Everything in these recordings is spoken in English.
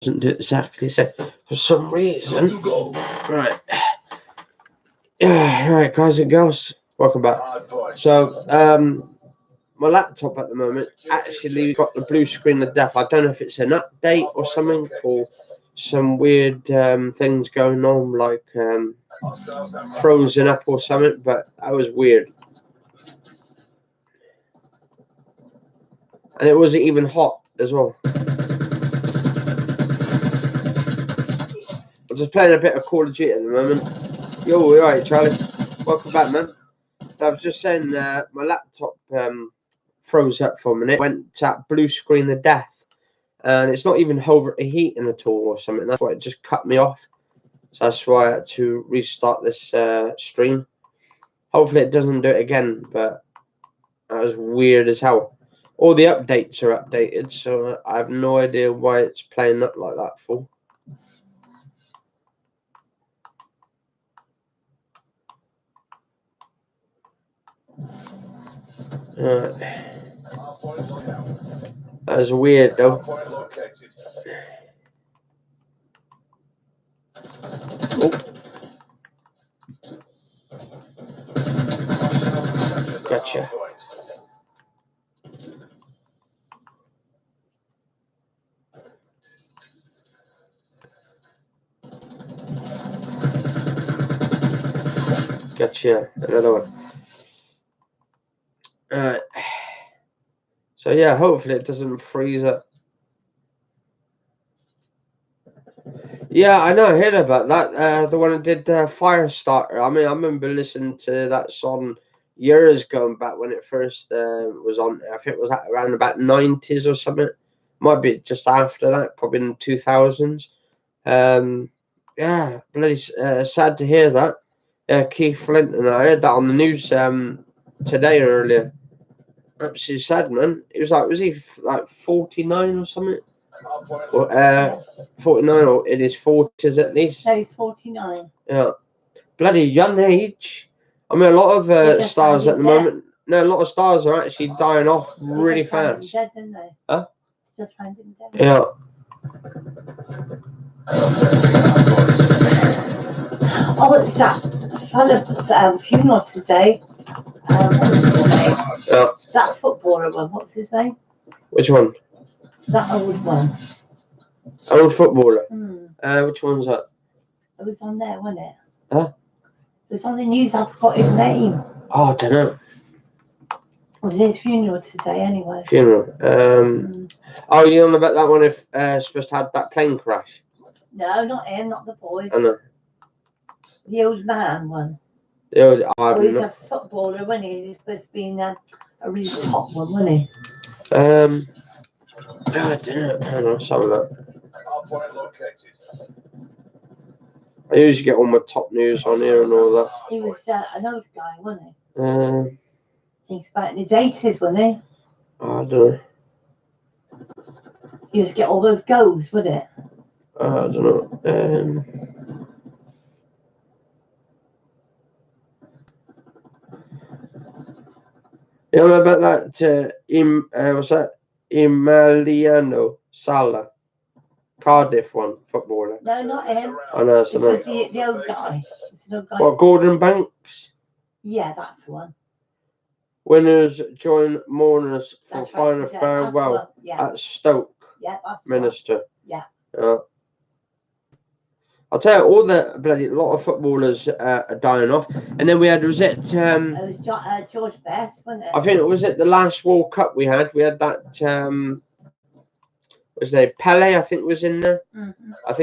Doesn't do exactly so for some reason. Right. Yeah, right, guys and girls. Welcome back. So, my laptop at the moment actually got the blue screen of death. I don't know if it's an update or something, or some weird things going on, like frozen up or something, but that was weird. And it wasn't even hot as well. I'm just playing a bit of Call of Duty at the moment. Yo, alright, Charlie? Welcome back, man. I was just saying, my laptop froze up for a minute. Went to that blue screen of death, and it's not even overheating at all or something. That's why it just cut me off. So that's why I had to restart this stream. Hopefully it doesn't do it again, but that was weird as hell. All the updates are updated, so I have no idea why it's playing up like that for. That was weird though. Oh. Gotcha. Gotcha. Another one. So yeah, hopefully it doesn't freeze up. Yeah, I know. I heard about that. The one that did Firestarter. I mean, I remember listening to that song years going back when it first was on. I think it was around about 90s or something. Might be just after that, probably in the 2000s. Yeah, bloody sad to hear that. Keith Flint, and I heard that on the news today or earlier. Absolutely sad, man. It was he like 49 or something? Or 49 or in his 40s at least. So he's 49. Yeah. Bloody young age. I mean, a lot of stars at the moment. No, a lot of stars are actually dying off really fast. Just found him dead, didn't they? Huh? Just found him dead. Yeah. Oh, it's that fella funeral today. Yeah. That footballer one, what's his name? Which one? That old one. Old footballer. Hmm. Which one's that? It was on there, wasn't it? Huh? It was on the news, I forgot his name. Oh, I don't know. It was his funeral today, anyway. Funeral. Oh, you know about that one? If supposed to have that plane crash. No, not him, not the boy. I know. The old man one. The old. Oh, he's a footballer, wasn't he? He's supposed to be in a really top one, wasn't he? No, I don't know. Hang on, some of that. I usually get all my top news on here and all that. He was an old guy, wasn't he? I think about in his 80s, wasn't he? I don't know. He used to get all those goals, wouldn't it? I don't know. You know about that? What's that? Emiliano Sala, Cardiff one footballer. No, not him. I know. It was the old guy. What, Gordon Banks? Yeah, that's the one. Winners join mourners for That's final right, farewell at Stoke Minster. Yeah. I'll tell you, all the bloody lot of footballers are dying off, and then we had It was George Best, wasn't it? I think it was at the last World Cup we had. We had that. Was there Pele? I think was in there. Mm-hmm. I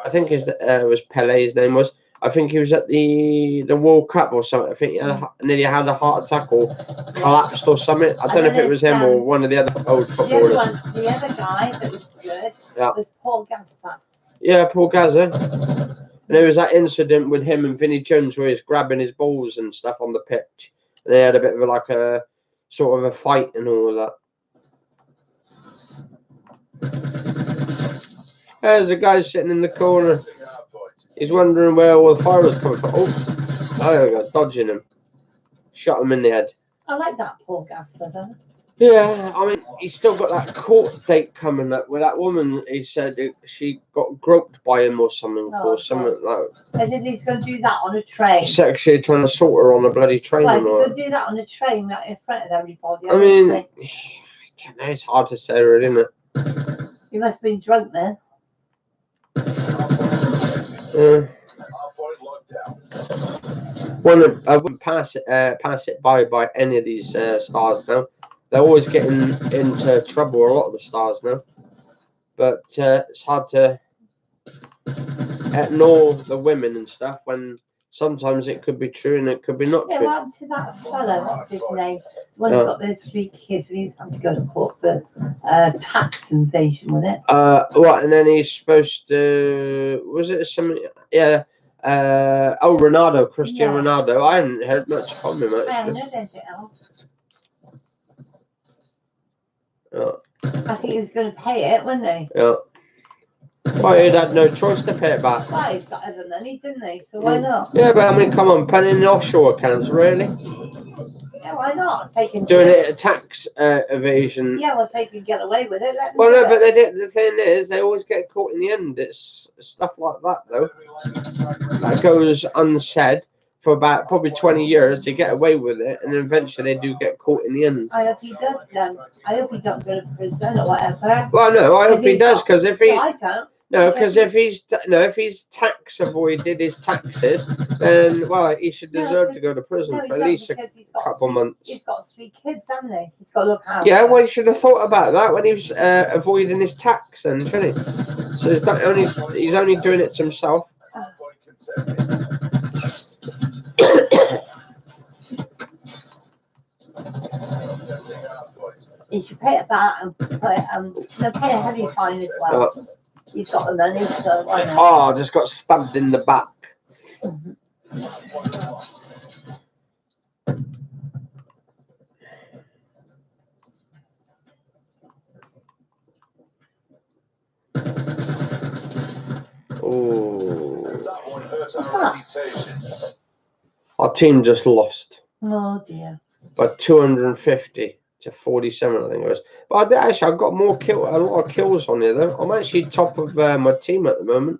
think his was Pele. His name was. I think he was at the World Cup or something. I think he nearly had a heart attack or collapsed or something. I don't know if it was him or one of the other old footballers. The other guy that was good was Paul Gasper. Yeah, Paul Gazza. And there was that incident with him and Vinnie Jones where he's grabbing his balls and stuff on the pitch. And they had a bit of a sort of a fight and all of that. There's a guy sitting in the corner. He's wondering where all the fire was coming from. Oh, there we go, dodging him. Shot him in the head. I like that Paul Gasper, though. Yeah, I mean, he's still got that court date coming up with that woman. He said she got groped by him or something, or something like that. And then he's going to do that on a train. Sexually trying to sort her on a bloody train. Why and is he all going that. to do that on a train, like in front of everybody? I mean, I don't know, it's hard to say, really, isn't it? He must have been drunk then. I wouldn't pass it by any of these stars now. They're always getting into trouble, a lot of the stars now. But it's hard to ignore the women and stuff when sometimes it could be true and it could be not true. What happened to that fellow? What's his name? The one who got those 3 kids and he was having to go to court for tax invasion, wasn't it? What? And then he's supposed to. Was it something? Yeah. Ronaldo, Cristiano Ronaldo. I haven't heard much from him actually. I haven't heard anything else. I think he was going to pay it, wasn't he? Yeah. Well, he'd had no choice to pay it back. Well, he's got other money, didn't he? So why not? Yeah, but I mean, come on, penning the offshore accounts, really? Yeah, why not? Doing it at tax evasion. Yeah, well, if they could get away with it, well, no, but the thing is, they always get caught in the end. It's stuff like that, though. That goes unsaid for about probably 20 years. They get away with it, and then eventually they do get caught in the end. I hope he does, then. I hope he don't go to prison or whatever. Well, no, I hope he does, because if he... No, I don't. No, because if he's tax avoided his taxes, then well, he should deserve to go to prison for at least a couple months. He's got 3 kids, hasn't he? He's got to look out. Yeah, well, he should have thought about that when he was avoiding his tax, then, shouldn't he? So he's only doing it to himself. He should pay it back and pay a heavy fine as well. He's got the money, so why not? Oh, just got stabbed in the back. Oh. What's that? Our team just lost. Oh dear. By 250 to 47, I think it was. But actually, I've got a lot of kills on here, though. I'm actually top of my team at the moment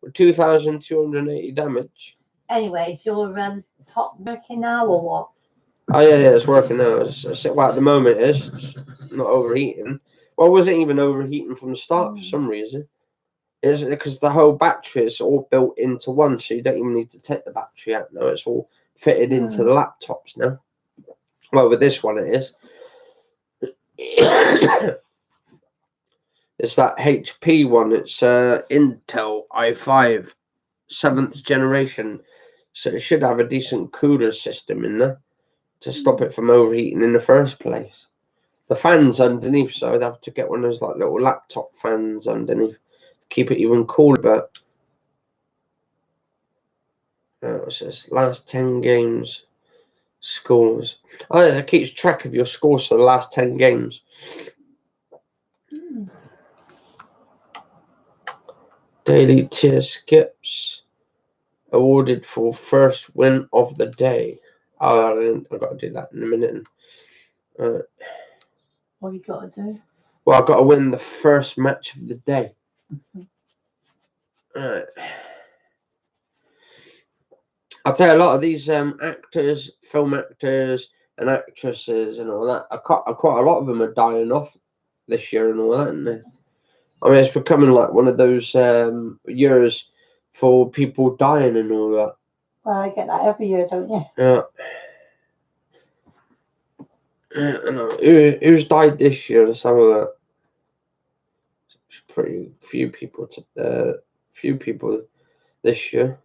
with 2,280 damage. Anyway, is your top working now or what? Oh, yeah, it's working now. Well, at the moment, it's not overheating. Well, it wasn't even overheating from the start for some reason. It's because the whole battery is all built into one, so you don't even need to take the battery out now. It's all fitted into the laptops now. Well, with this one, it is. It's that HP one. It's Intel i5 7th generation, so it should have a decent cooler system in there to stop it from overheating in the first place. The fans underneath, so I'd have to get one of those like little laptop fans underneath, keep it even cooler. But what's this? Last 10 games. Scores. Oh, it keeps track of your scores for the last 10 games. Daily tier skips. Awarded for first win of the day. Oh, I've got to do that in a minute. What have you got to do? Well, I've got to win the first match of the day. Alright. I'll tell you, a lot of these actors, film actors, and actresses, and all that. Quite a lot of them are dying off this year and all that, isn't they? I mean, it's becoming like one of those years for people dying and all that. Well, I get that every year, don't you? Yeah. I know. Who's died this year? Some of that. Pretty few people. Few people this year.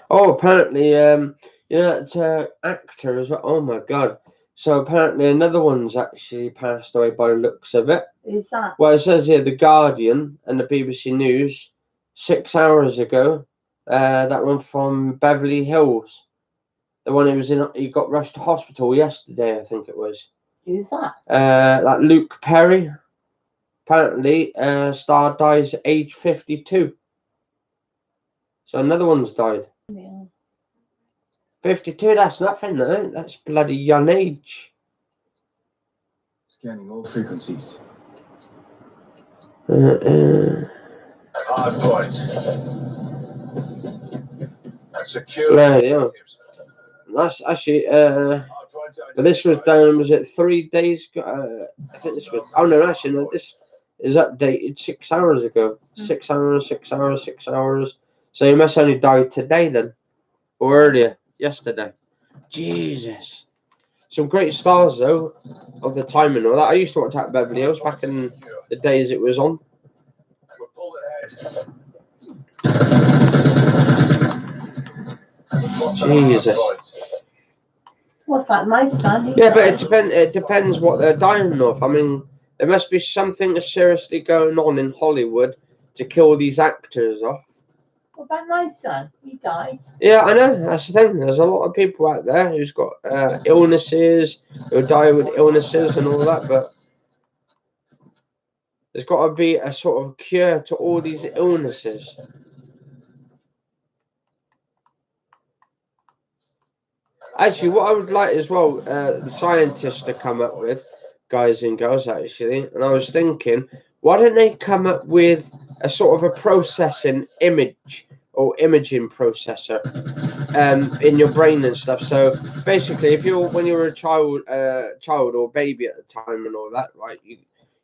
Oh, apparently, you know that actor as well. Oh my God, So apparently another one's actually passed away by the looks of it. Who's that? Well, it says here The Guardian and the BBC News 6 hours ago. That one from Beverly Hills. The one who was in, he got rushed to hospital yesterday, I think it was. Who's that? That Luke Perry. Apparently, star dies at age 52. So another one's died. Yeah. 52, that's nothing, though. That's bloody young age. Scanning all frequencies. Hard point. And secure. Yeah. That's actually, but this was down, was it 3 days ago? I think this was, oh no, actually, no, this is updated 6 hours ago. 6 hours, 6 hours, 6 hours. So he must only died today then, or earlier, yesterday. Jesus. Some great stars, though, of the time and all that. I used to watch that Beverly Hills back in the days it was on. We're pulled ahead. Jesus. What's that? My son? He Yeah, but died. it depends what they're dying of. I mean, there must be something seriously going on in Hollywood to kill these actors off. What about my son? He died. Yeah, I know. That's the thing. There's a lot of people out there who's got illnesses, who die with illnesses and all that, but there's got to be a sort of cure to all these illnesses. Actually, what I would like as well, the scientists to come up with, guys and girls, actually, and I was thinking, why don't they come up with a sort of a processing image or imaging processor in your brain and stuff? So basically, if you're when you're a child or baby at the time and all that, right?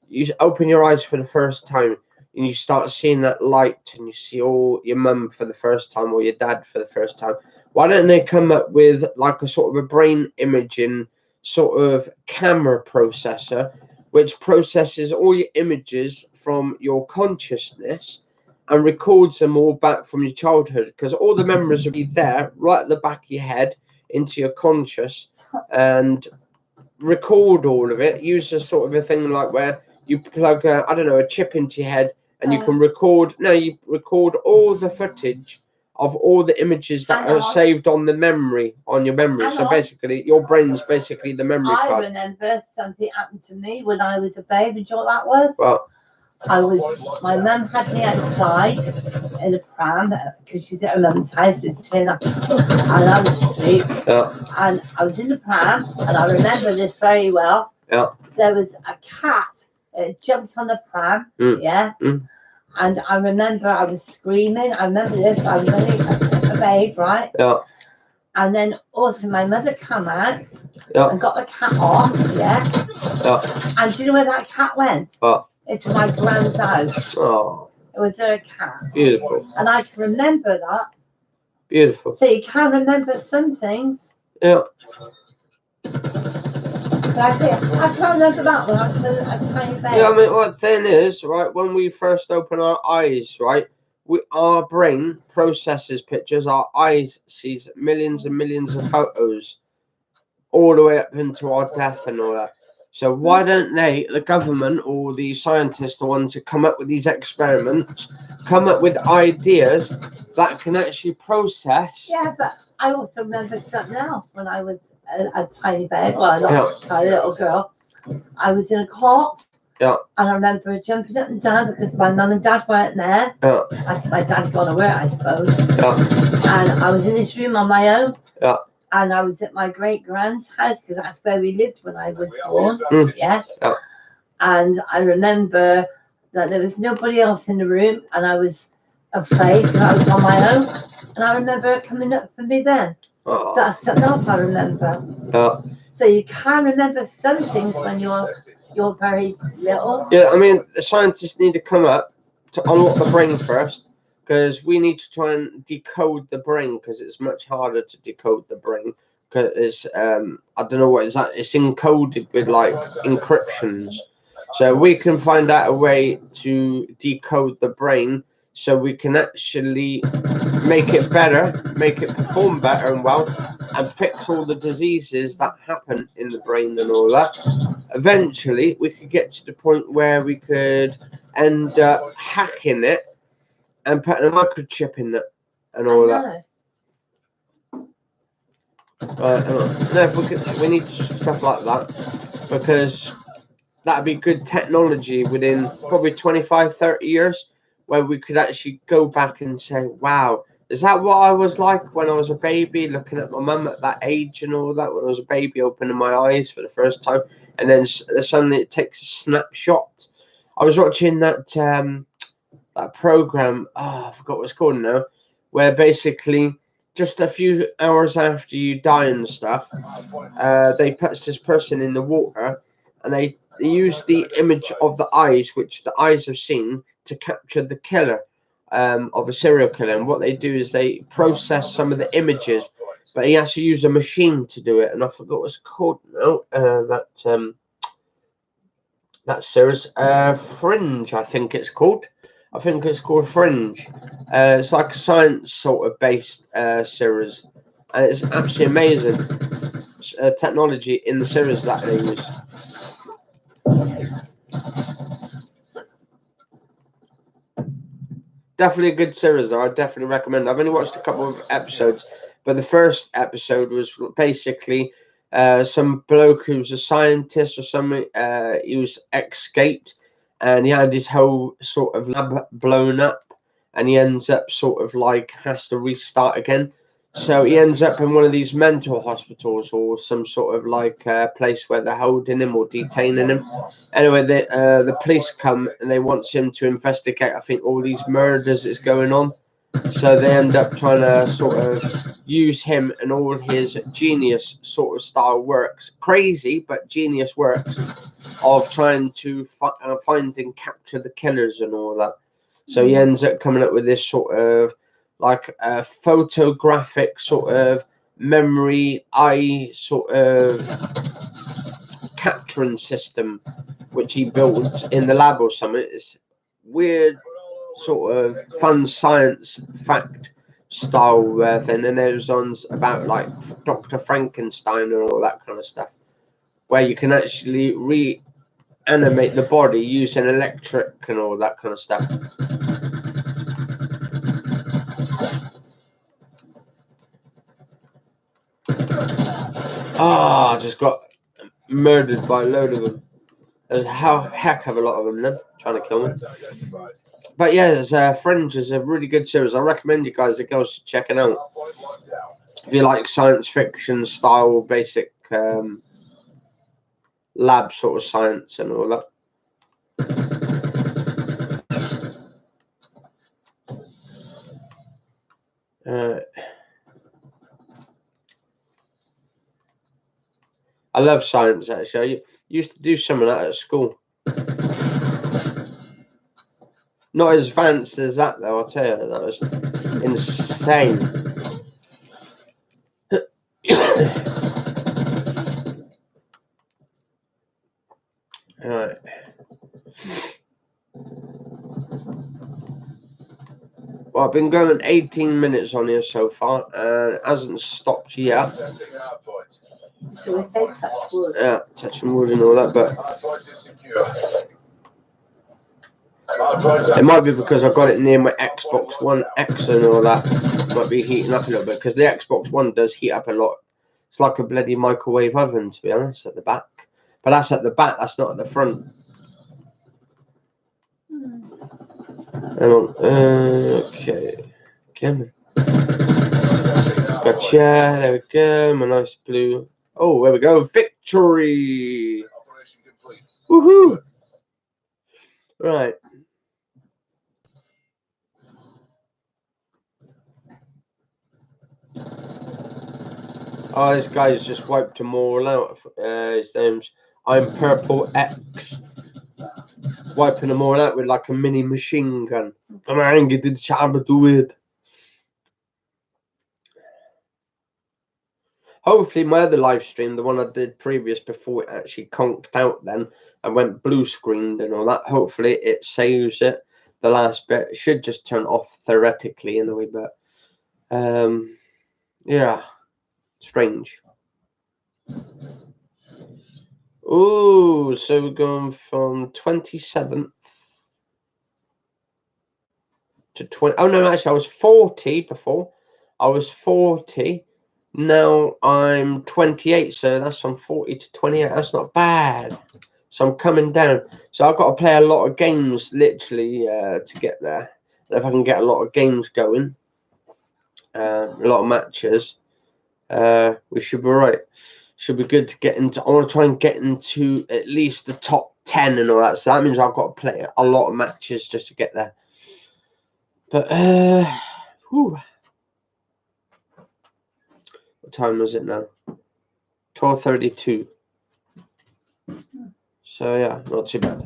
You open your eyes for the first time and you start seeing that light, and you see all your mum for the first time or your dad for the first time. Why don't they come up with like a sort of a brain imaging sort of camera processor, which processes all your images from your consciousness and records them all back from your childhood, because all the memories will be there right at the back of your head into your conscious, and record all of it. Use a sort of a thing like where you plug I don't know, a chip into your head, and you can record. No, you record all the footage of all the images that are saved on the memory, on your memory. So basically, your brain's basically the memory I card. remember something happened to me when I was a baby. Do you know what that was? Well, My mum had me outside in a pram because she's at her mum's house visiting, and I was asleep. yeah, And I was in the pram, and I remember this very well. yeah. There was a cat. It jumped on the pram. Mm. Yeah. Mm. And I remember I was screaming. I remember this. I was only a babe, right? Yeah. And then also my mother came out Yeah. and got the cat off. Yeah. Yeah. And do you know where that cat went? Oh. It's my grand's house. Oh, It was her cat. beautiful. And I can remember that. Beautiful. So you can remember some things. Yeah. But I can't remember that when I was a tiny baby. Yeah, I mean, what the thing is, right, when we first open our eyes, right, our brain processes pictures, our eyes sees millions and millions of photos all the way up into our death and all that. So why don't they, the government or the scientists, the ones that come up with these experiments, come up with ideas that can actually process? Yeah, but I also remember something else when I was a tiny baby, well, not a little girl. I was in a cot. Yeah. And I remember jumping up and down because my mum and dad weren't there. Yeah. My dad had gone to work, I suppose. Yeah. And I was in this room on my own. Yeah. And I was at my great grand's house because that's where we lived when I was born. Mm. Yeah. Yeah. And I remember that there was nobody else in the room, and I was afraid because I was on my own. And I remember it coming up for me then. Oh. That's something else I remember. Yeah. So you can remember some things when you're very little. Yeah, I mean, the scientists need to come up to unlock the brain first, because we need to try and decode the brain, because it's much harder to decode the brain, because it's I don't know what is that, it's encoded with like encryptions. So we can find out a way to decode the brain so we can actually make it better, make it perform better and well, and fix all the diseases that happen in the brain and all that. Eventually, we could get to the point where we could end up hacking it and putting a microchip in it and all that. No, if we need stuff like that, because that'd be good technology within probably 25, 30 years, where we could actually go back and say, wow, is that what I was like when I was a baby, looking at my mum at that age and all that, when I was a baby, opening my eyes for the first time, and then suddenly it takes a snapshot. I was watching that that program, I forgot what it's called now, where basically just a few hours after you die and stuff, they put this person in the water, and they use the image of the eyes, which the eyes have seen, to capture the killer of a serial killer. And what they do is they process some of the images, but he has to use a machine to do it. And I forgot what it's called now. That series, Fringe, I think it's called. I think it's called Fringe. It's like a science sort of based series, and it's absolutely amazing technology in the series that they use. Definitely a good series, though. I definitely recommend. I've only watched a couple of episodes, but the first episode was basically some bloke who was a scientist or something. He was escaped, and he had his whole sort of lab blown up, and he ends up sort of like has to restart again. So he ends up in one of these mental hospitals or some sort of like place where they're holding him or detaining him. Anyway, the police come and they want him to investigate, I think, all these murders that's going on. So they end up trying to sort of use him and all his genius sort of style works. Crazy, but genius works of trying to find and capture the killers and all that. So he ends up coming up with this sort of like a photographic sort of memory eye sort of capturing system, which he built in the lab or something. It's weird sort of fun science fact style thing, and there's ones about like Dr. Frankenstein and all that kind of stuff, where you can actually reanimate the body using electric and all that kind of stuff. I just got murdered by a load of them. There's a heck of a lot of them then, trying to kill me. But yeah, there's Fringe is a really good series. I recommend you guys, the girls, should check it out. If you like science fiction style, basic lab sort of science and all that. I love science, actually. I used to do some of that at school. Not as advanced as that, though, I'll tell you. That was insane. Alright. Well, I've been going 18 minutes on here so far, and it hasn't stopped yet. So we say touch wood. Yeah, touching wood and all that, but it might be because I've got it near my Xbox One X and all that. It might be heating up a little bit, because the Xbox One does heat up a lot. It's like a bloody microwave oven, to be honest, at the back. But that's at the back, that's not at the front. Hang on. Okay. Come on. Gotcha. There we go. My nice blue. Oh, there we go. Victory! Woohoo! Right. Oh, this guy's just wiped them all out. His name's I'm Purple X. Wiping them all out with like a mini machine gun. Come on, get the job, do it. Hopefully my other live stream, the one I did previous before it actually conked out then and went blue screened and all that, hopefully it saves it. The last bit, it should just turn off theoretically in a way, but Yeah, strange. Ooh, so we're going from 27th to 20. Oh no, actually, I was 40 before. I was 40. Now I'm 28, so that's from 40 to 28. That's not bad. So I'm coming down. So I've got to play a lot of games, literally, to get there. And if I can get a lot of games going, a lot of matches, we should be right. Should be good to get into. I want to try and get into at least the top 10 and all that. So that means I've got to play a lot of matches just to get there. But, whew. What time is it now? 12:32. So yeah, not too bad.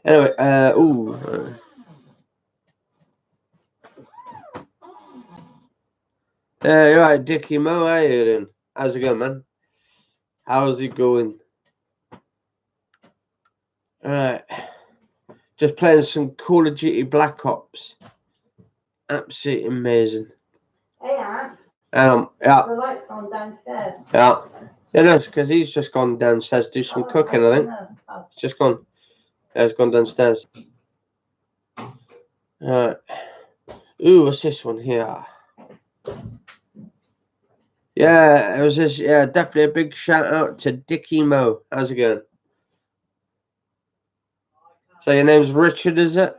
Anyway, you're right, Dickie Mo. How you doing? How's it going, man? How's it going? Alright. Just playing some Call of Duty Black Ops. Absolutely amazing. Hey, Aunt. Yeah. The light's on downstairs. Yeah. Yeah, no, because he's just gone downstairs to do some cooking, I think. He's just gone. Yeah, he's gone downstairs. Alright. Ooh, what's this one here? Yeah, it was this. Yeah, definitely a big shout out to Dickie Mo. How's it going? So your name's Richard, is it?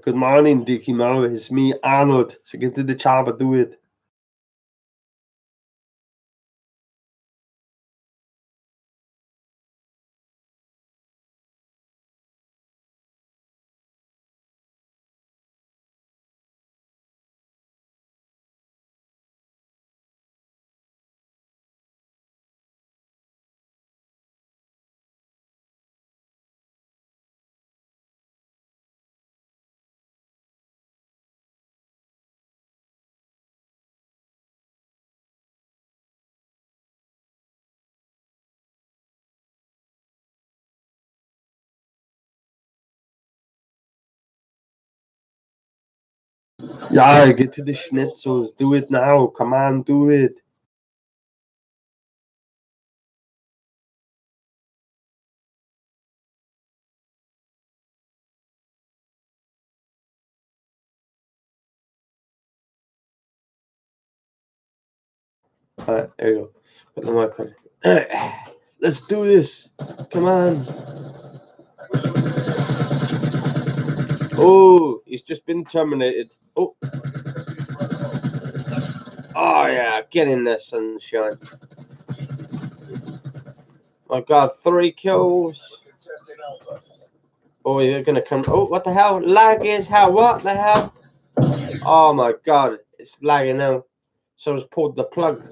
Good morning, Dickie Mo. It's me, Arnold. So get to the chopper, do it. Yeah, get to the schnitzels. Do it now. Come on, do it. Alright, there you go. Put the mic on. Alright, let's do this. Come on. Oh, he's just been terminated. Oh. Oh, yeah. Get in there, sunshine. My God, 3 kills. Oh, you're going to come. Oh, what the hell? Lag is how? What the hell? Oh, my God. It's lagging now. Someone's pulled the plug.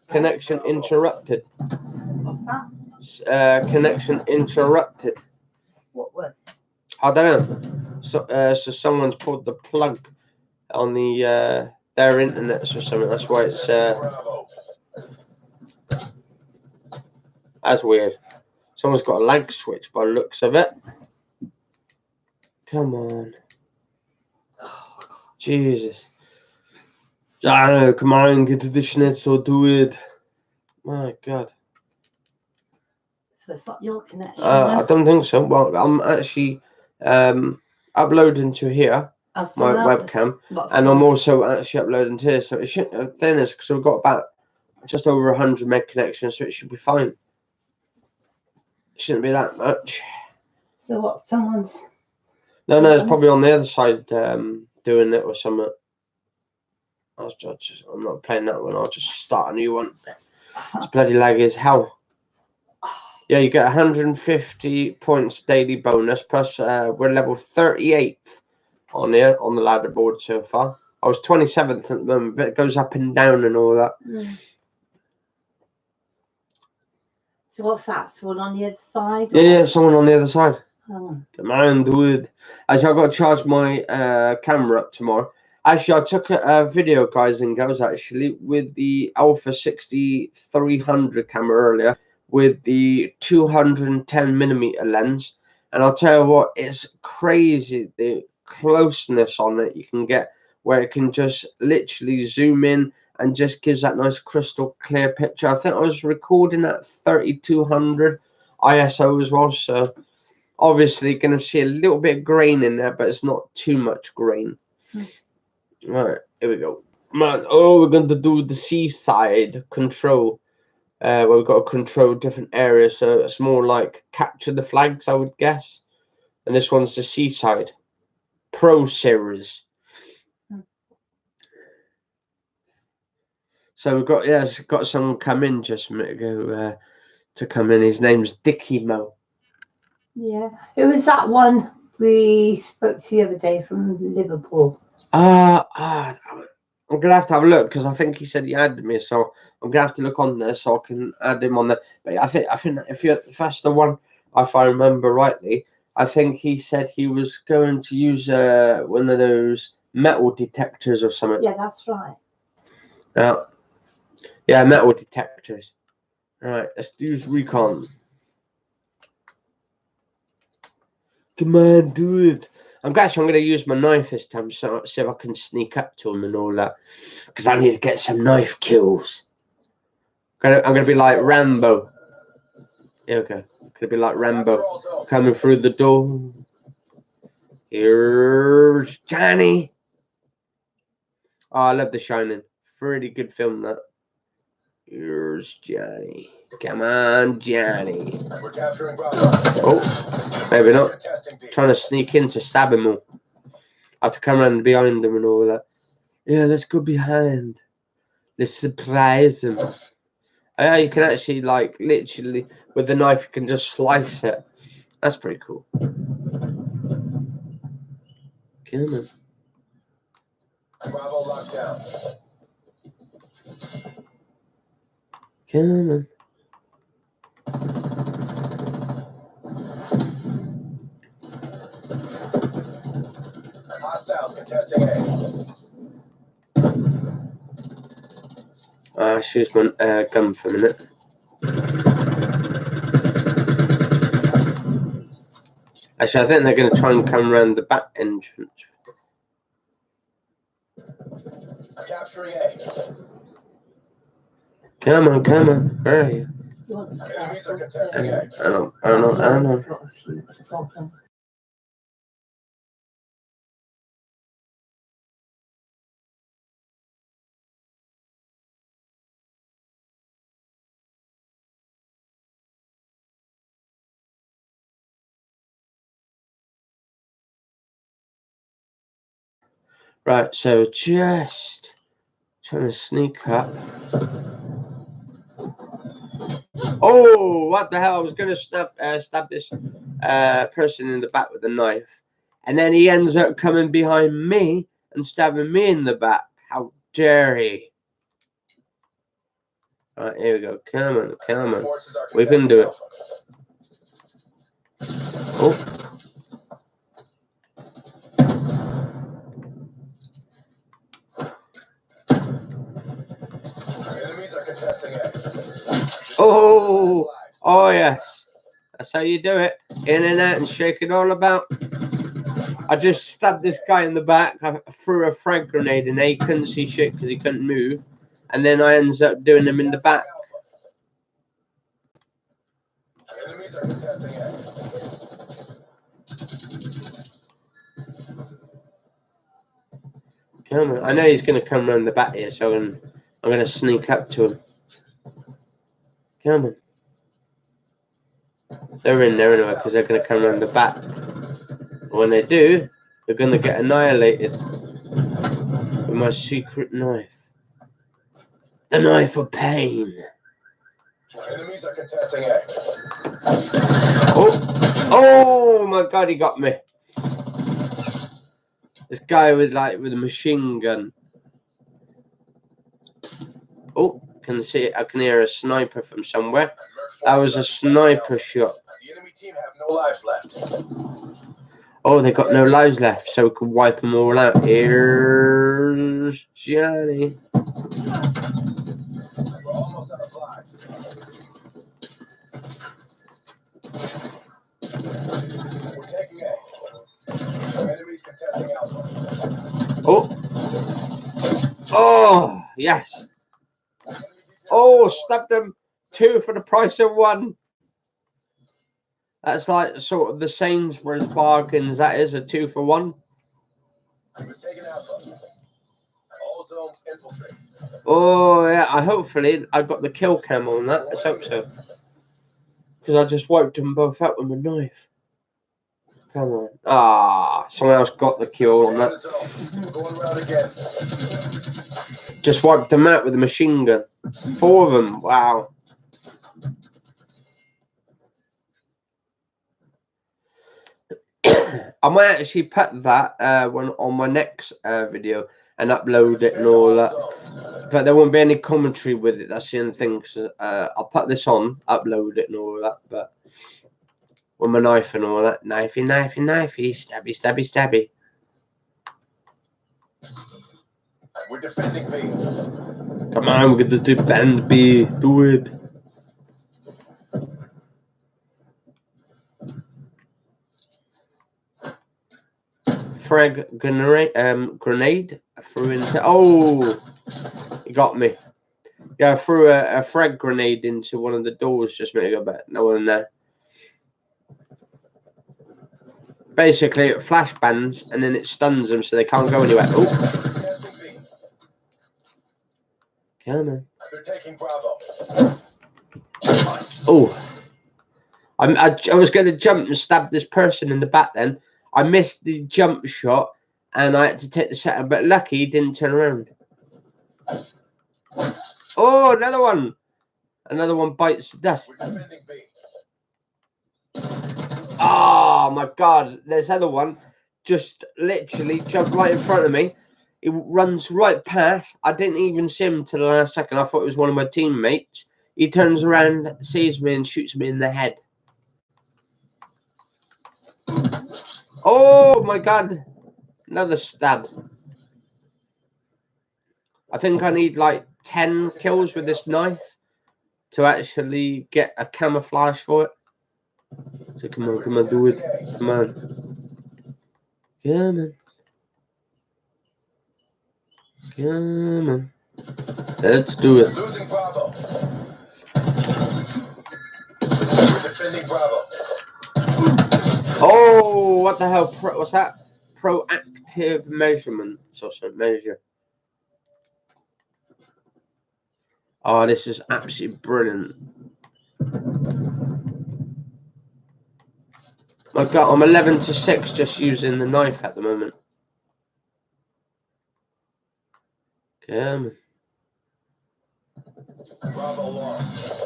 Connection interrupted. What's that? Connection interrupted. What was? I don't know. So someone's pulled the plug on the their internet or something. That's why it's that's weird. Someone's got a lag switch by the looks of it. Come on. Jesus. Ah, come on, get to the schnitzel, do it. My God. So it's not your connection. I don't think so. Well, I'm actually uploading to here, my webcam, and I'm also actually uploading to here, so it shouldn't fairness because we've got about just over 100 meg connection, so it should be fine. It shouldn't be that much. So what? Someone's. No, it's probably on the other side doing it or something. I'm not playing that one. I'll just start a new one. It's bloody lag as hell. Yeah, you get 150 points daily bonus, plus we're level 38th on here on the ladder board so far. I was 27th at the moment, but it goes up and down and all that. So what's that? Someone on the other side? Yeah, someone on the other side. Oh. Come on, do it. Actually, I've got to charge my camera up tomorrow. Actually, I took a video, guys and girls, actually, with the Alpha 6300 camera earlier, with the 210mm lens. And I'll tell you what, it's crazy the closeness on it you can get, where it can just literally zoom in and just gives that nice crystal clear picture. I think I was recording at 3200 ISO as well, so obviously going to see a little bit of grain in there, but it's not too much grain. Right, here we go. Man, oh, we're going to do the seaside control. Where we've got to control different areas, so it's more like capture the flags, I would guess. And this one's the seaside Pro Series. So we've got, yes, got someone come in just a minute ago to come in. His name's Dickie Mo. Yeah. Who was that one we spoke to the other day from Liverpool? I'm gonna have to have a look because I think he said he added me, so I'm gonna have to look on there so I can add him on there. But I think if that's the one, if I remember rightly, I think he said he was going to use one of those metal detectors or something. Yeah, that's right. Yeah, metal detectors. Right, let's use recon. Come on, do it. I'm going to use my knife this time, so see if I can sneak up to him and all that, because I need to get some knife kills. I'm going to be like Rambo. Here we go. I'm going to be like Rambo, coming through the door. Here's Johnny. Oh, I love The Shining. Pretty good film, that. Here's Johnny. Come on, Johnny. We're capturing Bravo. Oh, maybe not. Trying to sneak in to stab him all. I have to come around behind him and all that. Yeah, let's go behind. Let's surprise him. Yeah, you can actually, like, literally, with the knife, you can just slice it. That's pretty cool. Come on. Bravo locked down. Come on. Hostiles contesting A. I'll use my gun for a minute. Actually, I think they're going to try and come around the back entrance. Capturing A. Come on, come on. Where are you? Enemies are contesting A. I know. Got a few problems. Right, so just trying to sneak up. Oh, what the hell? I was going to stab this person in the back with a knife. And then he ends up coming behind me and stabbing me in the back. How dare he? Right, here we go. Come on, come on. We can do it. Oh. Enemies are contesting A. Oh, oh yes. That's how you do it. In and out and shake it all about. I just stabbed this guy in the back. I threw a frag grenade and he couldn't see shit because he couldn't move. And then I ended up doing him in the back. Enemies are contesting A. Come on. I know he's going to come around the back here, so I'm going to sneak up to him. Come on. They're in there anyway because they're going to come around the back. When they do, they're going to get annihilated with my secret knife. The knife of pain. Enemies are contesting A. Oh my god, he got me. This guy with a machine gun. Oh, can see it. I can hear a sniper from somewhere. That was a sniper shot. The enemy team have no lives left. Oh, they got no lives left, so we can wipe them all out. Here's Johnny. We're almost out of lives. We're taking A. Enemies contesting Alpha. Oh. Oh, yes. Oh, stabbed them. 2 for the price of 1. That's like sort of the Sainsbury's bargains. That is a 2 for 1. We're taking Alpha. All zones infiltrate. Oh, yeah. Hopefully I got the kill cam on that. Let's hope so. Because I just wiped them both out with my knife. Come on. Ah, someone else got the kill on that. We're going around again. Just wiped them out with a machine gun. 4 of them. Wow. I might actually put that one on my next video and upload it and all that. But there won't be any commentary with it. That's the only thing. So, I'll put this on, upload it and all that. But with my knife and all that. Knifey, knifey, knifey. Stabby, stabby, stabby. We're defending B. Come on, we're going to defend B. Do it. Frag grenade threw into. Oh, he got me. Yeah, I threw a frag grenade into one of the doors just a minute ago, but no one there. Basically, it flashbangs and then it stuns them so they can't go anywhere. Oh, come on. They're taking Bravo. Oh, I was going to jump and stab this person in the back then. I missed the jump shot and I had to take the second, but lucky he didn't turn around. Oh, another one. Another one bites the dust. We're defending B. Oh my God, there's another one. Just literally jumped right in front of me. He runs right past. I didn't even see him till the last second. I thought it was one of my teammates. He turns around, sees me and shoots me in the head. Oh my God, another stab. I think I need like 10 kills with this knife to actually get a camouflage for it. So come on, do it. Come on. Come on. Come on. Let's do it. Losing Bravo. We're defending Bravo. Oh, what the hell? What's that? Proactive measurement. So measure. Oh, this is absolutely brilliant. My God, I'm 11-6 just using the knife at the moment. Come on. Bravo lost.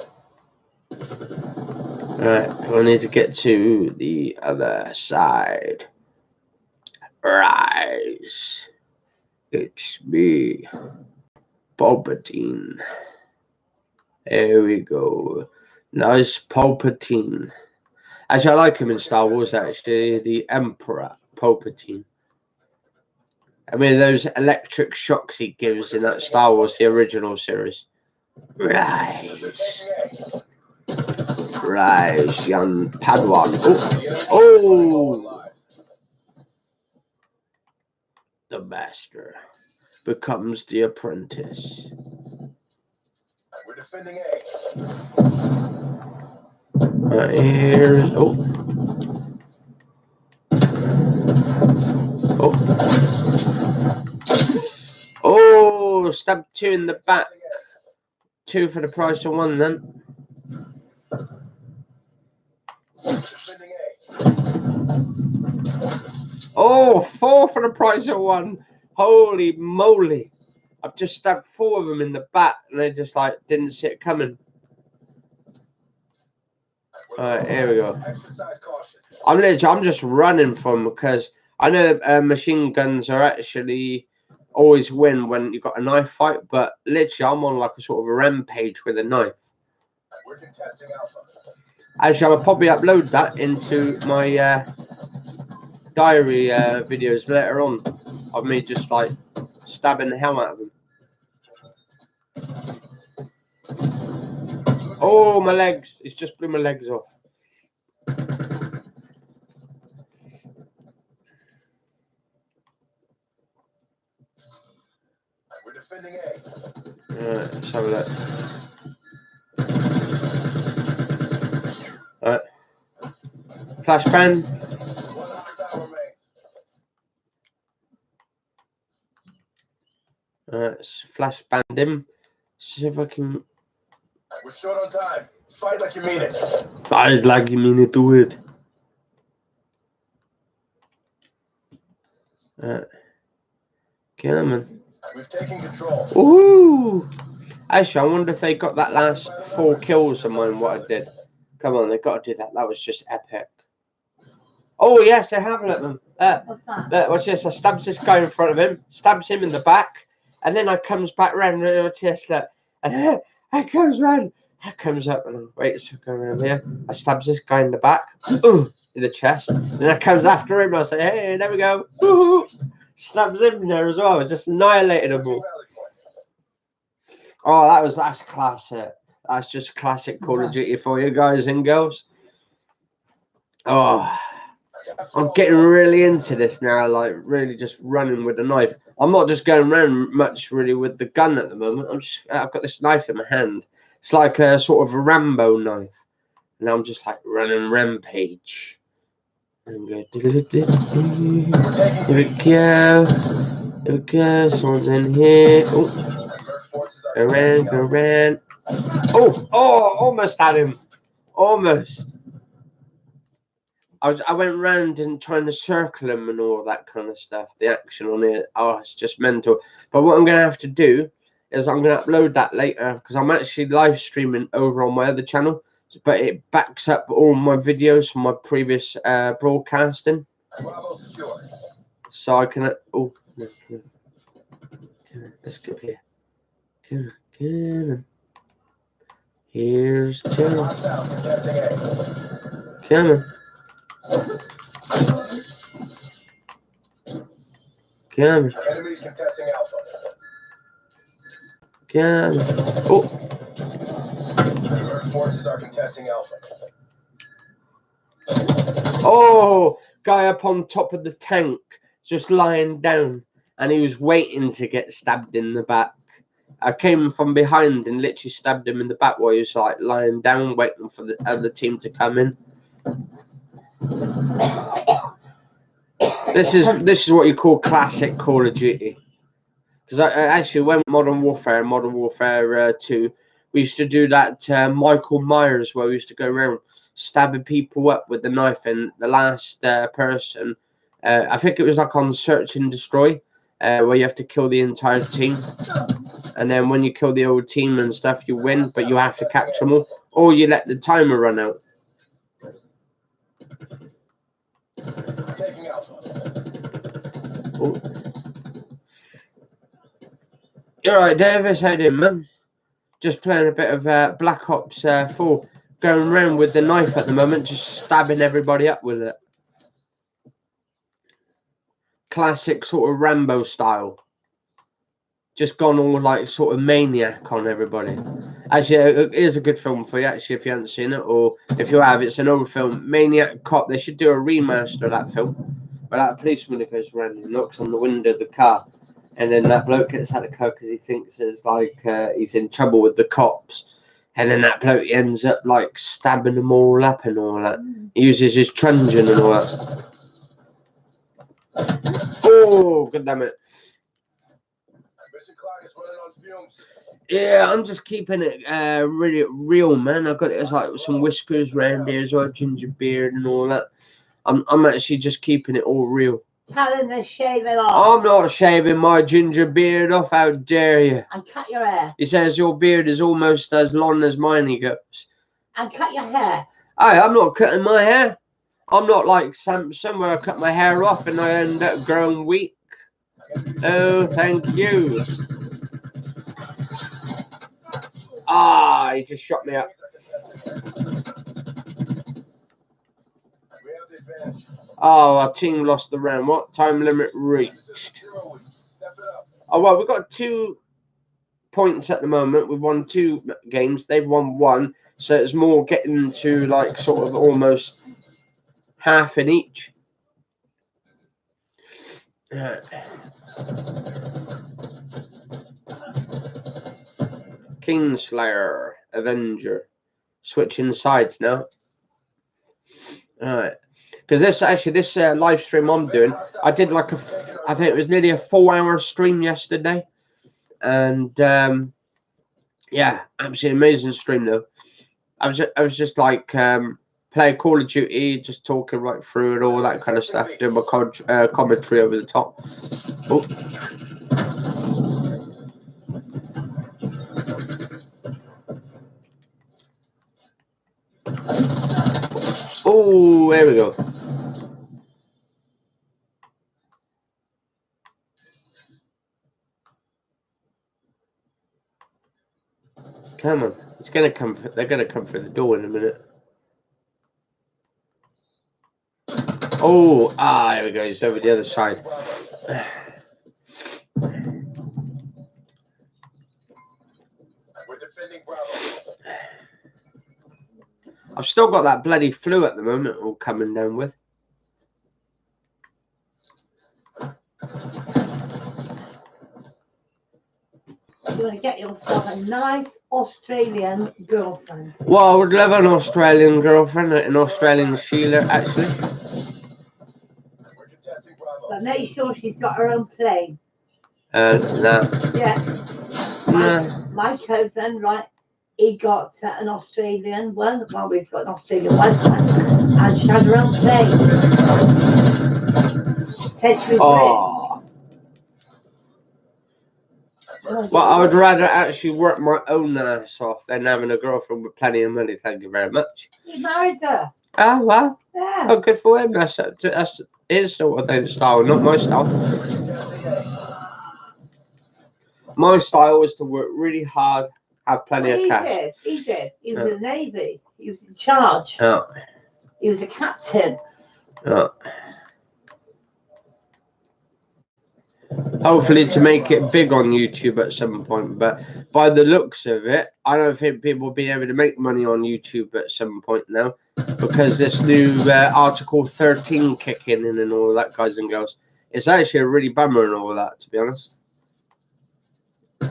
Right, I need to get to the other side. Rise. It's me, Palpatine. There we go. Nice Palpatine. Actually, I like him in Star Wars, actually. The Emperor Palpatine. I mean, those electric shocks he gives in that Star Wars, the original series. Rise. Rise, young Padawan. Oh. The master becomes the apprentice. We're defending A. Here's oh, stab 2 in the back. 2 for the price of 1 then. Defending A. Oh, 4 for the price of 1. Holy moly. I've just stabbed 4 of them in the back and they just like didn't see it coming. Alright, here we go. Exercise caution. I'm just running from because I know machine guns are actually always win when you've got a knife fight, but literally I'm on like a sort of a rampage with a knife. We're contesting Alpha. Actually, I'll probably upload that into my diary videos later on of me just like stabbing the hell out of him. Oh, my legs! It's just blew my legs off. We're defending A. Let's have a look. Alright. Flashbang. One hostile remains. Let's flashbang him. See if I can We're short on time. Fight like you mean it. fight like you mean it, do it. Come on. We've taken control. Ooh! Actually, I wonder if they got that last 4 kills of mine, what I did. Come on, they've got to do that. That was just epic. Oh, yes, they have let them. What's that? Watch this. I stabs this guy in front of him, stabs him in the back, and then I comes back round. Watch this, look. And I comes round. I comes up and wait, so go around here. I stabs this guy in the back, in the chest. And then I comes after him and I say, hey, there we go. Woo-hoo. Stabs him there as well. Just annihilated them all. Oh, that's classic. That's just classic Call of Duty for you guys and girls. Oh, I'm getting really into this now, like really just running with a knife. I'm not just going around much really with the gun at the moment. I've got this knife in my hand. It's like a sort of a Rambo knife. And I'm just like running rampage. And go, here we go. Here we go. Someone's in here. Oh, go around. Oh, almost had him. Almost. I went round and trying to circle him and all that kind of stuff. The action on it, it's just mental. But what I'm going to have to do is I'm going to upload that later because I'm actually live streaming over on my other channel. But it backs up all my videos from my previous broadcasting. So I can... Oh, no, come on. Let's go here. Come on. Here's the channel. Come on. Come on. Enemies contesting Alpha. Come on. Oh. Alert forces are contesting Alpha. Oh, guy up on top of the tank, just lying down, and he was waiting to get stabbed in the back. I came from behind and literally stabbed him in the back while he was like lying down, waiting for the other team to come in. This is what you call classic Call of Duty. Because I actually went Modern Warfare 2. We used to do that Michael Myers where we used to go around stabbing people up with the knife, and the last person, I think it was like on Search and Destroy, where you have to kill the entire team. And then when you kill the old team and stuff, you win, but you have to capture them all, or you let the timer run out. Taking Alpha. Oh. You're right, Davis. How you doing, man? Just playing a bit of Black Ops 4. Going around with the knife at the moment, just stabbing everybody up with it. Classic sort of Rambo style. Just gone all like sort of maniac on everybody. Actually, it is a good film for you, actually, if you haven't seen it. Or if you have, it's an old film. Maniac Cop. They should do a remaster of that film. Where that policeman that goes around and knocks on the window of the car. And then that bloke gets out of the car because he thinks it's like he's in trouble with the cops. And then that bloke ends up like stabbing them all up and all that. He uses his truncheon and all that. Oh, god damn it. Mission clock is running on fumes. Yeah, I'm just keeping it really real, man. I've got it as like some whiskers round here as well, ginger beard and all that. I'm actually just keeping it all real. Tell him to shave it off. I'm not shaving my ginger beard off. How dare you? And cut your hair. He says your beard is almost as long as mine, he goes. And cut your hair. Hey, I'm not cutting my hair. I'm not like somewhere I cut my hair off and I end up growing weak. Oh, thank you. Ah, he just shot me up. We have the advantage. Oh, our team lost the round. What time limit reached? Step it up. Oh, well, we've got 2 points at the moment. We've won 2 games. They've won 1. So it's more getting to like sort of almost half in each. Kingslayer, Avenger. Switching sides now. Alright. Because this live stream I'm doing, I did like I think it was nearly a 4-hour stream yesterday. And yeah, absolutely amazing stream though. I was just like playing Call of Duty, just talking right through and all that kind of stuff, doing my commentary over the top. Oh. Oh, there we go. Come on, it's gonna come. They're gonna come through the door in a minute. Oh, there we go. He's over the other side. We're defending Bravo. I've still got that bloody flu at the moment, all coming down with. You want to get yourself a nice Australian girlfriend. Well, I would love an Australian girlfriend, an Australian Sheila, actually. We're contesting Bravo. But make sure she's got her own plane. Nah. Yeah. Nah. My cousin, right, he got an Australian one. Well, we've got an Australian one. And she had her own plane. Said she was Oh. rich. Well, I would rather actually work my own ass off than having a girlfriend with plenty of money. Thank you very much. He married her. Oh, well. Yeah. Oh, good for him. That's his sort of thing, style, not my style. My style is to work really hard, have plenty of cash. He did. He was in the Navy. He was in charge. Oh. He was a captain. Oh. Hopefully to make it big on YouTube at some point, but by the looks of it, I don't think people will be able to make money on YouTube at some point now, because this new Article 13 kicking in and all that, guys and girls. It's actually a really bummer and all that, to be honest. You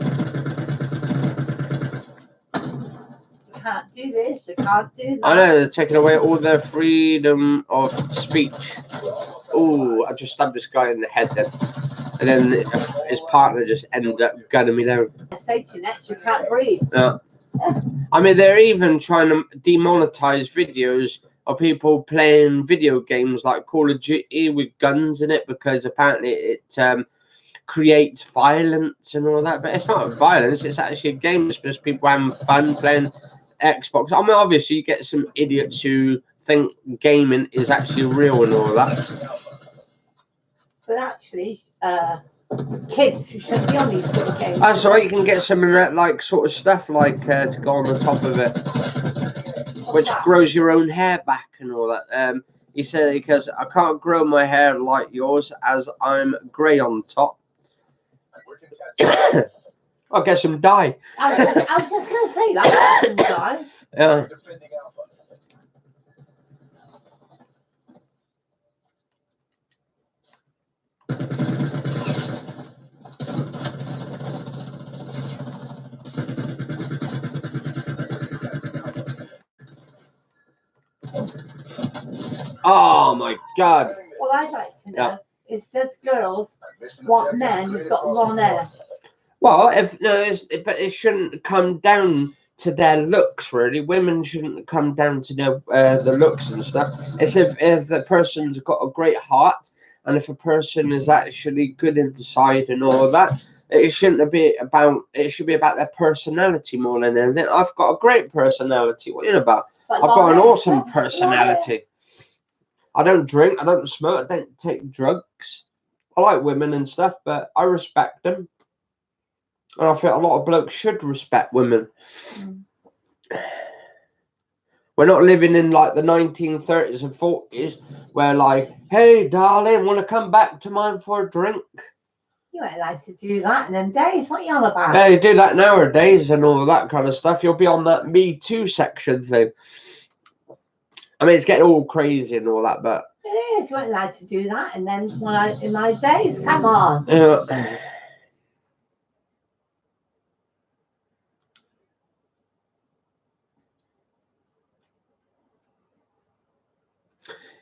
can't do this. You can't do that. I know, they're taking away all their freedom of speech. Oh, I just stabbed this guy in the head then. And then his partner just ended up gunning me down. I say to you next, you can't breathe. I mean, they're even trying to demonetize videos of people playing video games like Call of Duty with guns in it, because apparently it creates violence and all that. But it's not violence, it's actually a game. It's just people having fun playing Xbox. I mean, obviously you get some idiots who think gaming is actually real and all that. But actually, kids who shouldn't be on these sort of games. That's right, you can get some of that like sort of stuff like to go on the top of it, which grows your own hair back and all that. He said, because I can't grow my hair like yours as I'm grey on top. I'll get some dye. I was just going to say that. Guys. Yeah. Oh my God. What I'd like to know is, does girls want men who's got long hair? Well, but it shouldn't come down to their looks, really. Women shouldn't come down to their the looks and stuff. It's if the person's got a great heart, and if a person is actually good inside and all of that. It shouldn't be about. It should be about their personality more than anything. I've got a great personality. What are you about? I've got an awesome personality. I don't drink. I don't smoke. I don't take drugs. I like women and stuff, but I respect them. And I think a lot of blokes should respect women. We're not living in like the 1930s and 40s where like, hey darling, want to come back to mine for a drink? You ain't allowed to do that in them days. What you on about? Yeah, you do that nowadays and all that kind of stuff. You'll be on that Me Too section thing. I mean, it's getting all crazy and all that, but It is. You weren't allowed to do that. And then in my days, come on.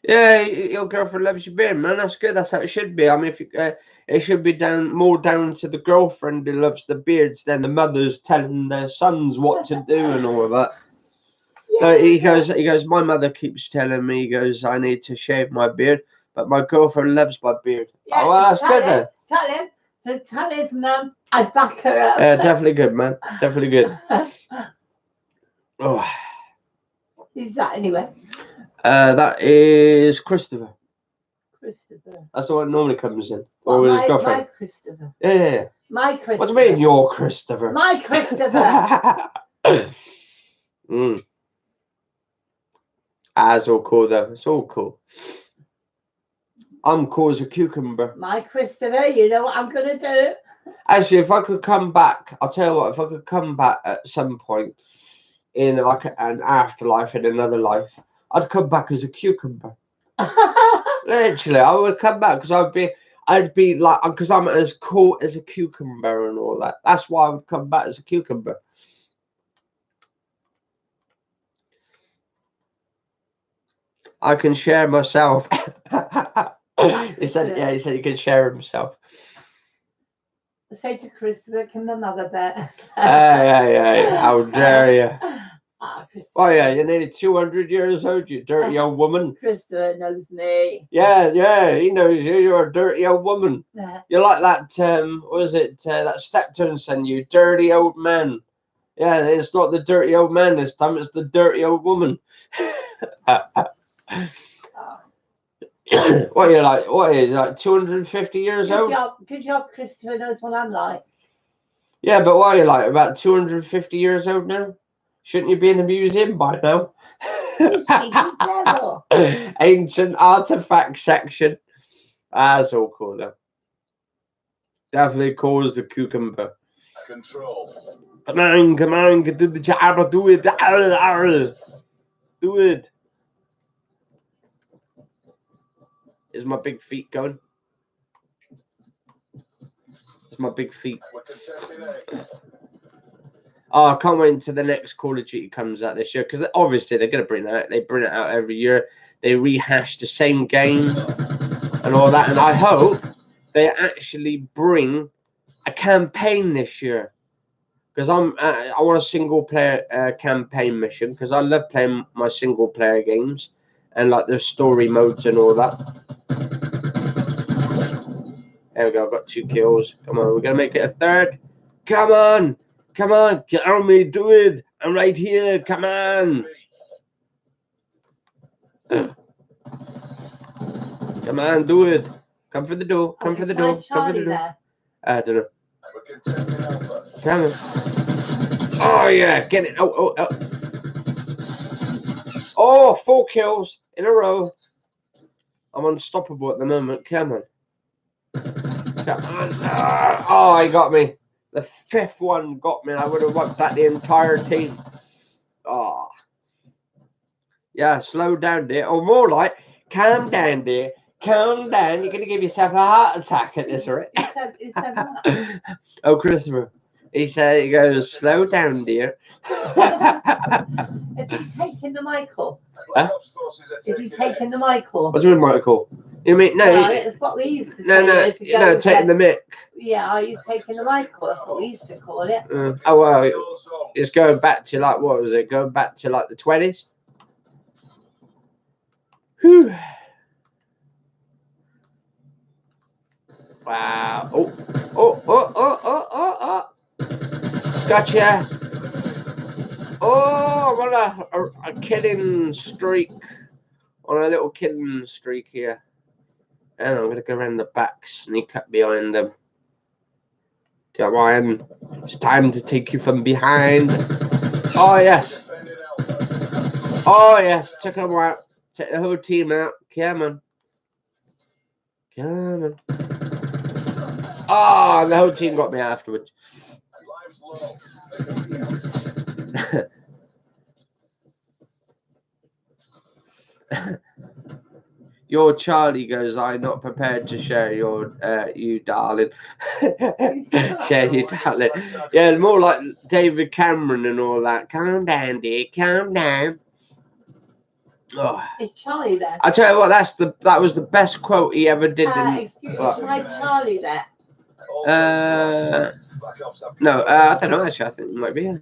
Yeah, your girlfriend loves your beard, man. That's good. That's how it should be. I mean, if you, it should be more down to the girlfriend who loves the beards than the mothers telling their sons what to do and all of that. Yeah. He goes. My mother keeps telling me, he goes, I need to shave my beard, but my girlfriend loves my beard. Yeah, Oh, well, that's good then. Tell his mum I back her up. Yeah, definitely good, man. Definitely good. Oh. Who's that anyway? That is Christopher. Christopher. That's the one that normally comes in. Well, Or with his my girlfriend. Christopher. Yeah. My Christopher. What do you mean, your Christopher? My Christopher. That's all cool, though. It's all cool. I'm cool as a cucumber. My Christopher, you know what I'm going to do? Actually, if I could come back, I'll tell you what, if I could come back at some point in like an afterlife, in another life, I'd come back as a cucumber. Literally, I would come back because I'd be like, because I'm as cool as a cucumber and all that. That's why I would come back as a cucumber. I can share myself. He said, yeah, he said he can share himself. Say to Christopher, can the mother bet? Hey, how dare you? Christopher. Oh yeah, you're nearly 200 years old, you dirty old woman. Christopher knows me. Yeah, he knows you. You're a dirty old woman. You're like that, what is it, that Steptoe sent you, dirty old man. Yeah, it's not the dirty old man this time, it's the dirty old woman. What are you like? What is it, like 250 years old? Good job, Christopher knows what I'm like. Yeah, but what are you like? About 250 years old now? Shouldn't you be in a museum by now? Ancient artifact section. That's all cool though. Definitely cool as the cucumber. Control. Come on, get to the job, do it. Do it. Is my big feet going? Is my big feet? Oh, I can't wait until the next Call of Duty comes out this year, because obviously they're going to bring that out. They bring it out every year. They rehash the same game and all that. And I hope they actually bring a campaign this year, because I want a single player campaign mission, because I love playing my single player games and like the story modes and all that. There we go. I've got 2 kills. Come on, we're gonna make it a third. Come on, get on me, do it. I'm right here. Come on. Come on, do it. Come for the door. Come for the door. Come for the door. I don't know. Come on. Oh yeah, get it. Oh, 4 kills in a row. I'm unstoppable at the moment. Come on. Come on. Oh, he got me. The 5th one got me. I would have wiped out the entire team. Oh. Yeah, slow down there. Or more like, calm down there. Calm down. You're going to give yourself a heart attack at this rate. Oh, Christopher. He goes, slow down, dear. Is he taking the Michael? Huh? Is he taking the Michael? What do you mean, Michael? You mean, no. Well, it's what we used to say. No, taking the mick. Yeah, are you taking the Michael? That's what we used to call it. Oh, well, it's going back to like, what was it? Going back to like the 20s? Whew. Wow. Oh. Gotcha. Oh, I'm on a killing streak. On a little killing streak here. And I'm going to go around the back, sneak up behind them. Come on. It's time to take you from behind. Oh, yes. Oh, yes. Took them out. Take the whole team out. Come on. Come on. Oh, the whole team got me afterwards. Lives low. Your Charlie goes, I'm not prepared to share your you darling. Share you darling. Yeah, more like David Cameron and all that. Calm down, dear, calm down. Oh. Is Charlie there? I tell you what, that was the best quote he ever did. Excuse me, is my Charlie there? No, I don't know. Actually, I think it might be. Yeah.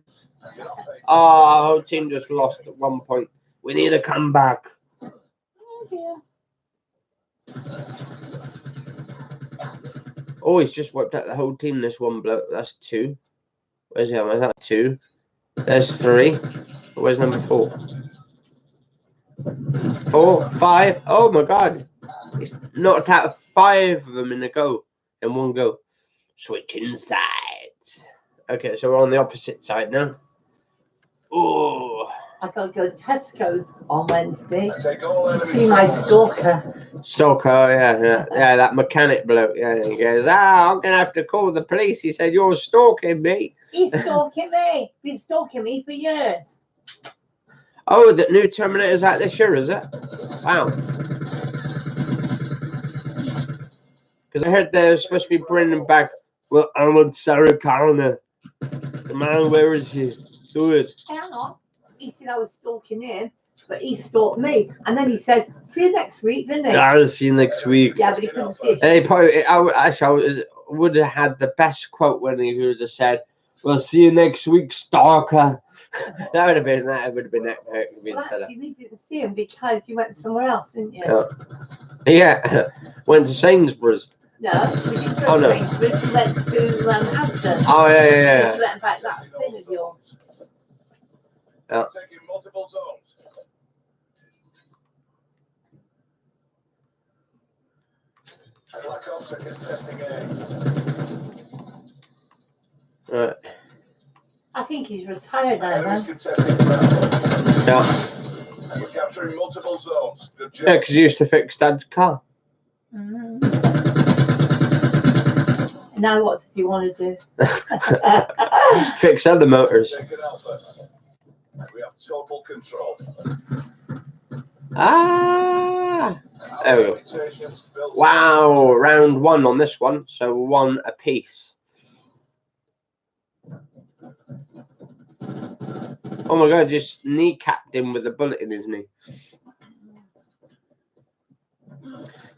Oh, our whole team just lost at one point. We need to come back. Oh dear. Oh, he's just wiped out the whole team. This one bloke. That's 2. Where's the other? That's 2. There's 3. Where's number 4? 4, 5. Oh my God! He's knocked out 5 of them in one go. Switching sides. Okay, so we're on the opposite side now. Oh. I gotta go to Tesco's on Wednesday. Take all enemy See my fire. stalker. Yeah, that mechanic bloke. Yeah, he goes, I'm gonna have to call the police. He said, you're stalking me. He's stalking me. Been stalking me for years. Oh, the new Terminator's out this year, is it? Wow. Because I heard they're supposed to be bringing back, well, Arnold Sarah Connor. Come on, where is he? Do it. Hang on. He said I was stalking him, but he stalked me. And then he said, see you next week, didn't he? I'll see you next week. Yeah, but he couldn't see it. Hey, probably, I would have had the best quote when he would have said, "We'll see you next week, stalker." that would have been it. Well, actually, we didn't see him because you went somewhere else, didn't you? Yeah. Went to Sainsbury's. No, we didn't go Oh, to no. Sainsbury's. We went to Aston. Oh yeah. We went back that thing of yours. Taking multiple zones. Black Ops are contesting A. Right. I think he's retired now, Enemies then. contesting ground. Yeah. We're capturing multiple zones. Good job. Yeah, because he used to fix Dad's car. Mm. Now what does he want to do? Fix other motors. Taking Alpha. We have total control. Ah. There we go. Limitations built- Wow, round 1 on this one, so 1 apiece. Oh my God, just kneecapped him with a bullet in his knee.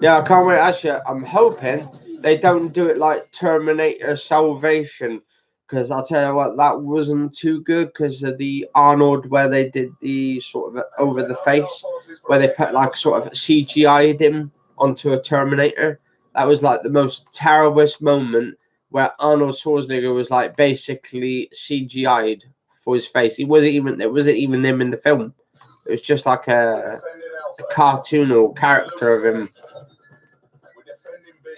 Yeah, I can't wait. Actually, I'm hoping they don't do it like Terminator Salvation, because I'll tell you what, that wasn't too good because of the Arnold where they did the sort of over the face, where they put like sort of CGI'd him onto a Terminator. That was like the most terriblest moment where Arnold Schwarzenegger was like basically CGI'd for his face. It wasn't even him in the film. It was just like a cartoon or character of him. We're defending B.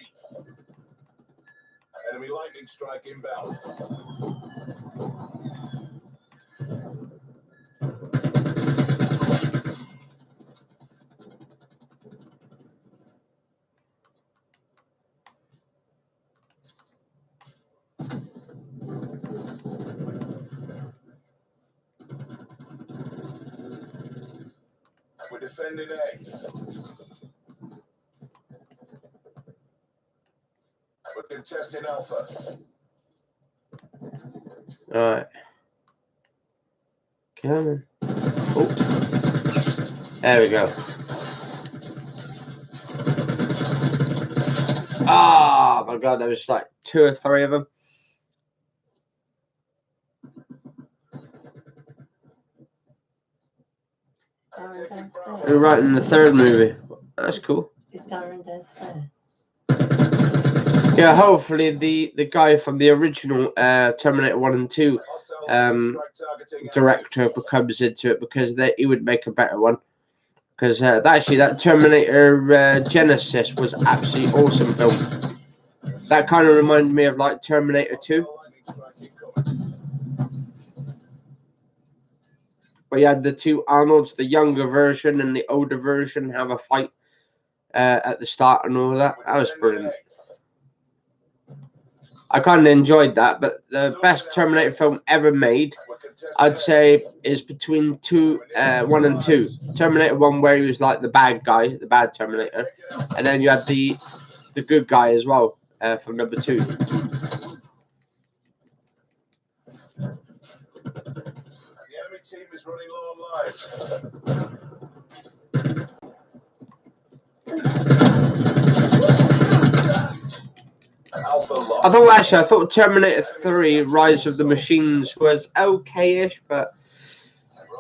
Enemy lightning strike inbound. We're defending A. We're contesting Alpha. Alright. Come on. Oh. There we go. Oh my God, there was like 2 or 3 of them. Darren downstairs. They're writing the 3rd movie. That's cool. Is Darren downstairs? Yeah, hopefully the guy from the original Terminator 1 and 2 director becomes into it, because he would make a better one. Because actually that Terminator Genesis was absolutely awesome film. That kind of reminded me of like Terminator 2. Where you had the 2 Arnolds, the younger version and the older version, have a fight. at the start and all that. That was brilliant. I kind of enjoyed that, but the best Terminator film ever made, I'd say, is between 1 and 2. Terminator 1, where he was like the bad guy, the bad Terminator, and then you had the good guy as well from number 2. The enemy team is running low on lives. I thought Terminator 3, Rise of the Machines was okay-ish, but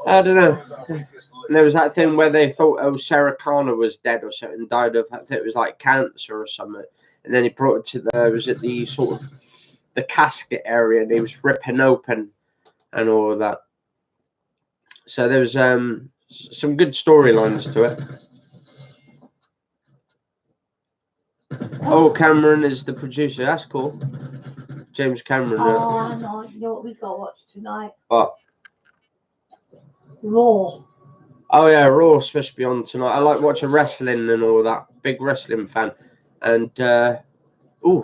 I don't know. And there was that thing where they thought Sarah Connor was dead or something, died of, I think it was like cancer or something. And then he brought it to the sort of the casket area, and he was ripping open and all of that. So there was some good storylines to it. Oh, Cameron is the producer. That's cool. James Cameron. Oh, I know. You know what we got to watch tonight? What? Raw. Oh yeah, Raw's supposed to be on tonight. I like watching wrestling and all that. Big wrestling fan. And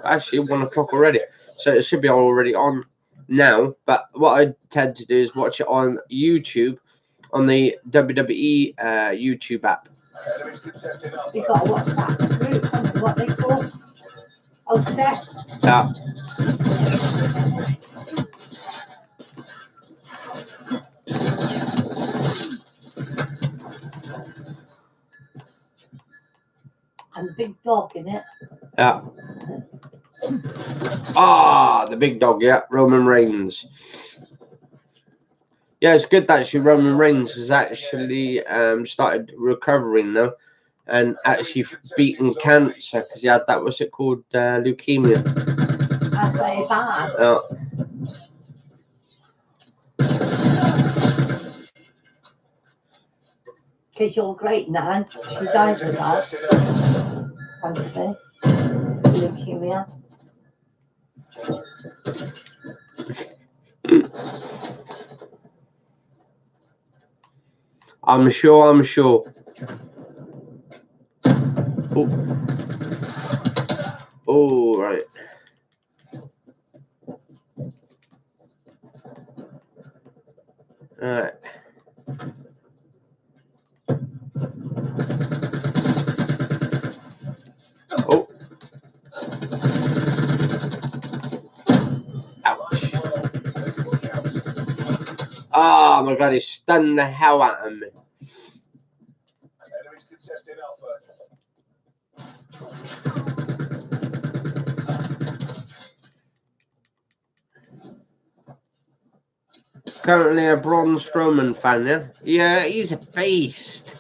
actually 1 o'clock already. So it should be already on now. But what I tend to do is watch it on YouTube, on the WWE YouTube app. We got to watch that group. I don't know what they call. Oh, Seth. Yeah. And the big dog in it. Yeah. Ah, the big dog, yeah, Roman Reigns. Yeah, it's good that actually Roman Reigns has actually started recovering now and actually beaten cancer, because he had that, what's it called, leukemia. That's very bad. Because you're great, Nan. She died of that. Cancer. Leukemia. I'm sure. Oh, right. All right. Oh. Ouch. Oh my God, he stunned the hell out of me. Enemies contesting Alpha. Currently a Braun Strowman fan, yeah? Yeah, he's a beast.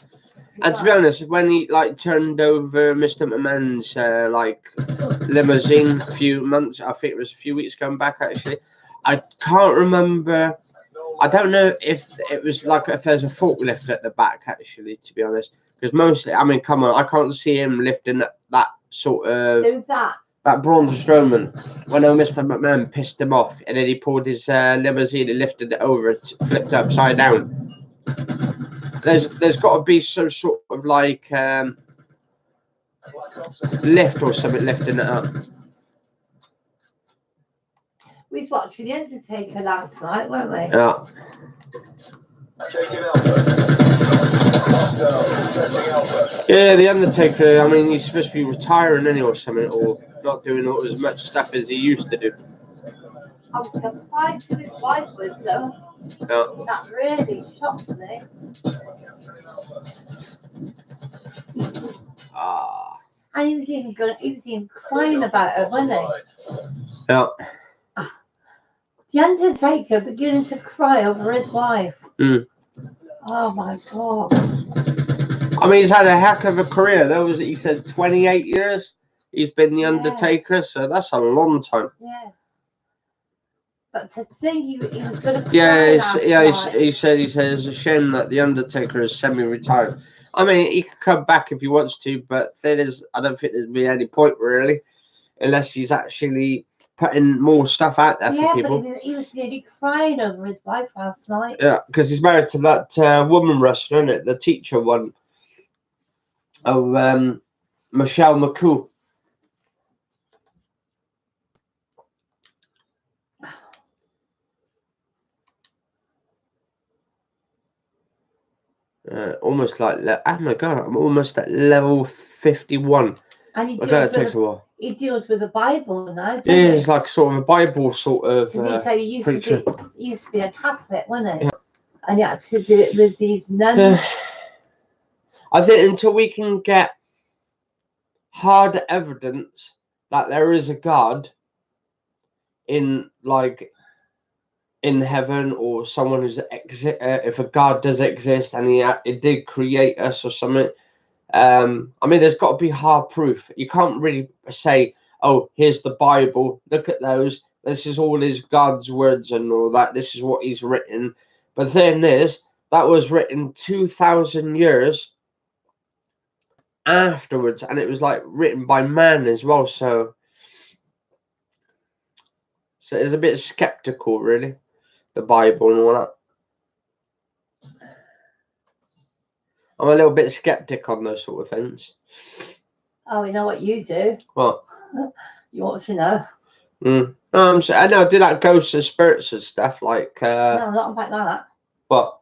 And to be honest, when he turned over Mr. McMahon's limousine a few months, I think it was a few weeks going back actually, I can't remember. I don't know if it was if there's a forklift at the back actually, to be honest, because mostly, I mean, come on, I can't see him lifting that sort of. Who's that? That Braun Strowman, when Mr. McMahon pissed him off, and then he pulled his limousine and lifted it over, and flipped it upside down. There's got to be some sort of lift or something lifting it up. We was watching The Undertaker last night, weren't we? Yeah. Yeah, The Undertaker, I mean, he's supposed to be retiring anyway or something, or not doing as much stuff as he used to do. I was surprised who his wife was, though. Yeah. That really shocked me. And he was even crying about her, wasn't he? Yeah. The Undertaker beginning to cry over his wife. Mm. Oh my God. I mean, he's had a heck of a career. That was, he said, 28 years. He's been the Undertaker, so that's a long time. Yeah. But to think he was going to cry. He said it's a shame that the Undertaker is semi-retired. I mean, he could come back if he wants to, but I don't think there'd be any point really, unless he's actually putting more stuff out there for people. But he was nearly crying over his wife last night. Yeah, because he's married to that woman wrestler, isn't it? The teacher one. Oh, Michelle McCool. Almost like, oh my god, I'm almost at level 51. And he I bet it deals, takes a while. he deals with the Bible now, doesn't Yeah, he? he's like sort of a Bible sort of Because he said he preacher. used to be a Catholic, wasn't he? Yeah. And he had to do it with these nuns. I think until we can get hard evidence that there is a God in heaven, or someone who's if a God does exist and it did create us or something. I mean, there's got to be hard proof. You can't really say, oh, here's the Bible, look at those, this is all his God's words and all that, this is what he's written. But the thing is, that was written 2,000 years afterwards, and it was like written by man as well, so it's a bit skeptical, really, the Bible and all that. I'm a little bit skeptic on those sort of things. Oh, you know what you do? What? You want to know? I know I do like ghosts and spirits and stuff, like No, not about that. what?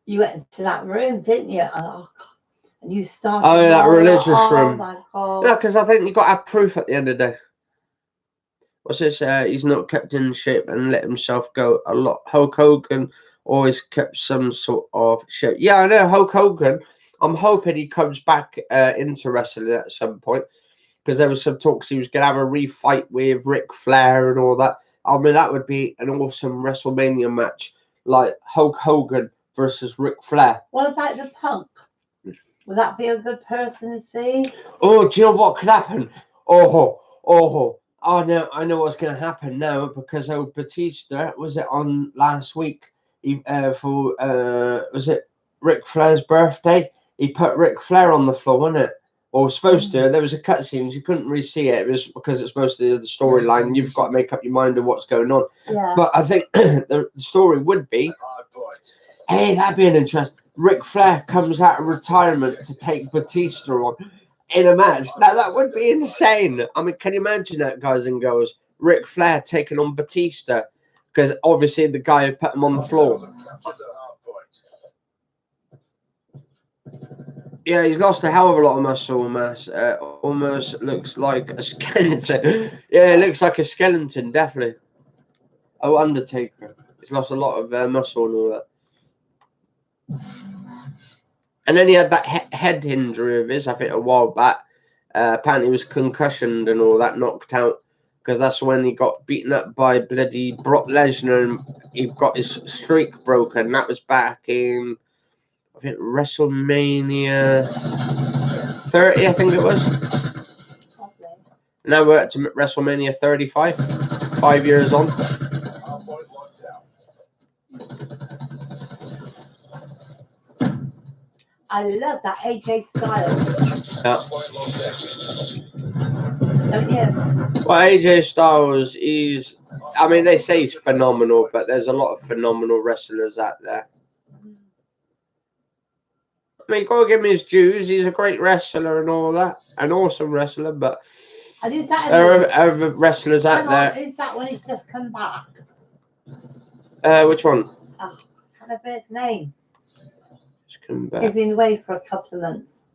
You went to that room, didn't you? And you started. Oh, yeah, that religious room. Oh my god! No, because I think you got to have proof at the end of the day. What's this? He's not kept in shape and let himself go a lot. Hulk Hogan always kept some sort of shape. Yeah, I know Hulk Hogan. I'm hoping he comes back into wrestling at some point, because there was some talks he was going to have a refight with Ric Flair and all that. I mean, that would be an awesome WrestleMania match, like Hulk Hogan versus Ric Flair. What about the Punk? Would that be a good person to see? Oh, do you know what could happen? Oh no, I know what's going to happen now, because Batista, was it on last week? Was it Ric Flair's birthday? He put Ric Flair on the floor, wasn't it? Or was supposed to. There was a cutscene, you couldn't really see it. It was because it's supposed to be the storyline. You've got to make up your mind of what's going on. Yeah. But I think the story would be, hey, that'd be an interest. Ric Flair comes out of retirement to take Batista on in a match. Now that would be insane. I mean, can you imagine that, guys and girls? Ric Flair taking on Batista, because obviously the guy who put him on the floor. Yeah, he's lost a hell of a lot of muscle mass. Almost looks like a skeleton. Yeah, it looks like a skeleton, definitely. Oh, Undertaker. He's lost a lot of muscle and all that. And then he had that head injury of his, I think, a while back. Apparently he was concussioned and all that, knocked out, because that's when he got beaten up by bloody Brock Lesnar and he got his streak broken. That was back in, I think, WrestleMania 30, I think it was. Now we're at WrestleMania 35, 5 years on. I love that AJ Styles. Yeah. Don't you? Well, AJ Styles, I mean, they say he's phenomenal, but there's a lot of phenomenal wrestlers out there. I mean, gotta give him his dues. He's a great wrestler and all that, an awesome wrestler. But there are other wrestlers out there. Is that when he's just come back? Which one? Oh, I can't remember his name. Just come back. He's been away for a couple of months.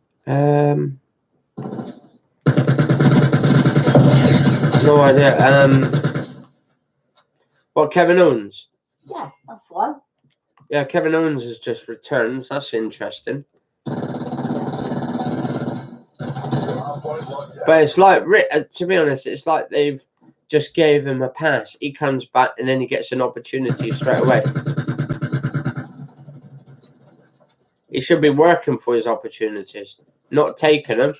No idea. What, Kevin Owens? Yeah, that's one. Yeah, Kevin Owens has just returned. So that's interesting. But it's like, to be honest, it's like they've just gave him a pass. He comes back and then he gets an opportunity straight away. He should be working for his opportunities, not taking them.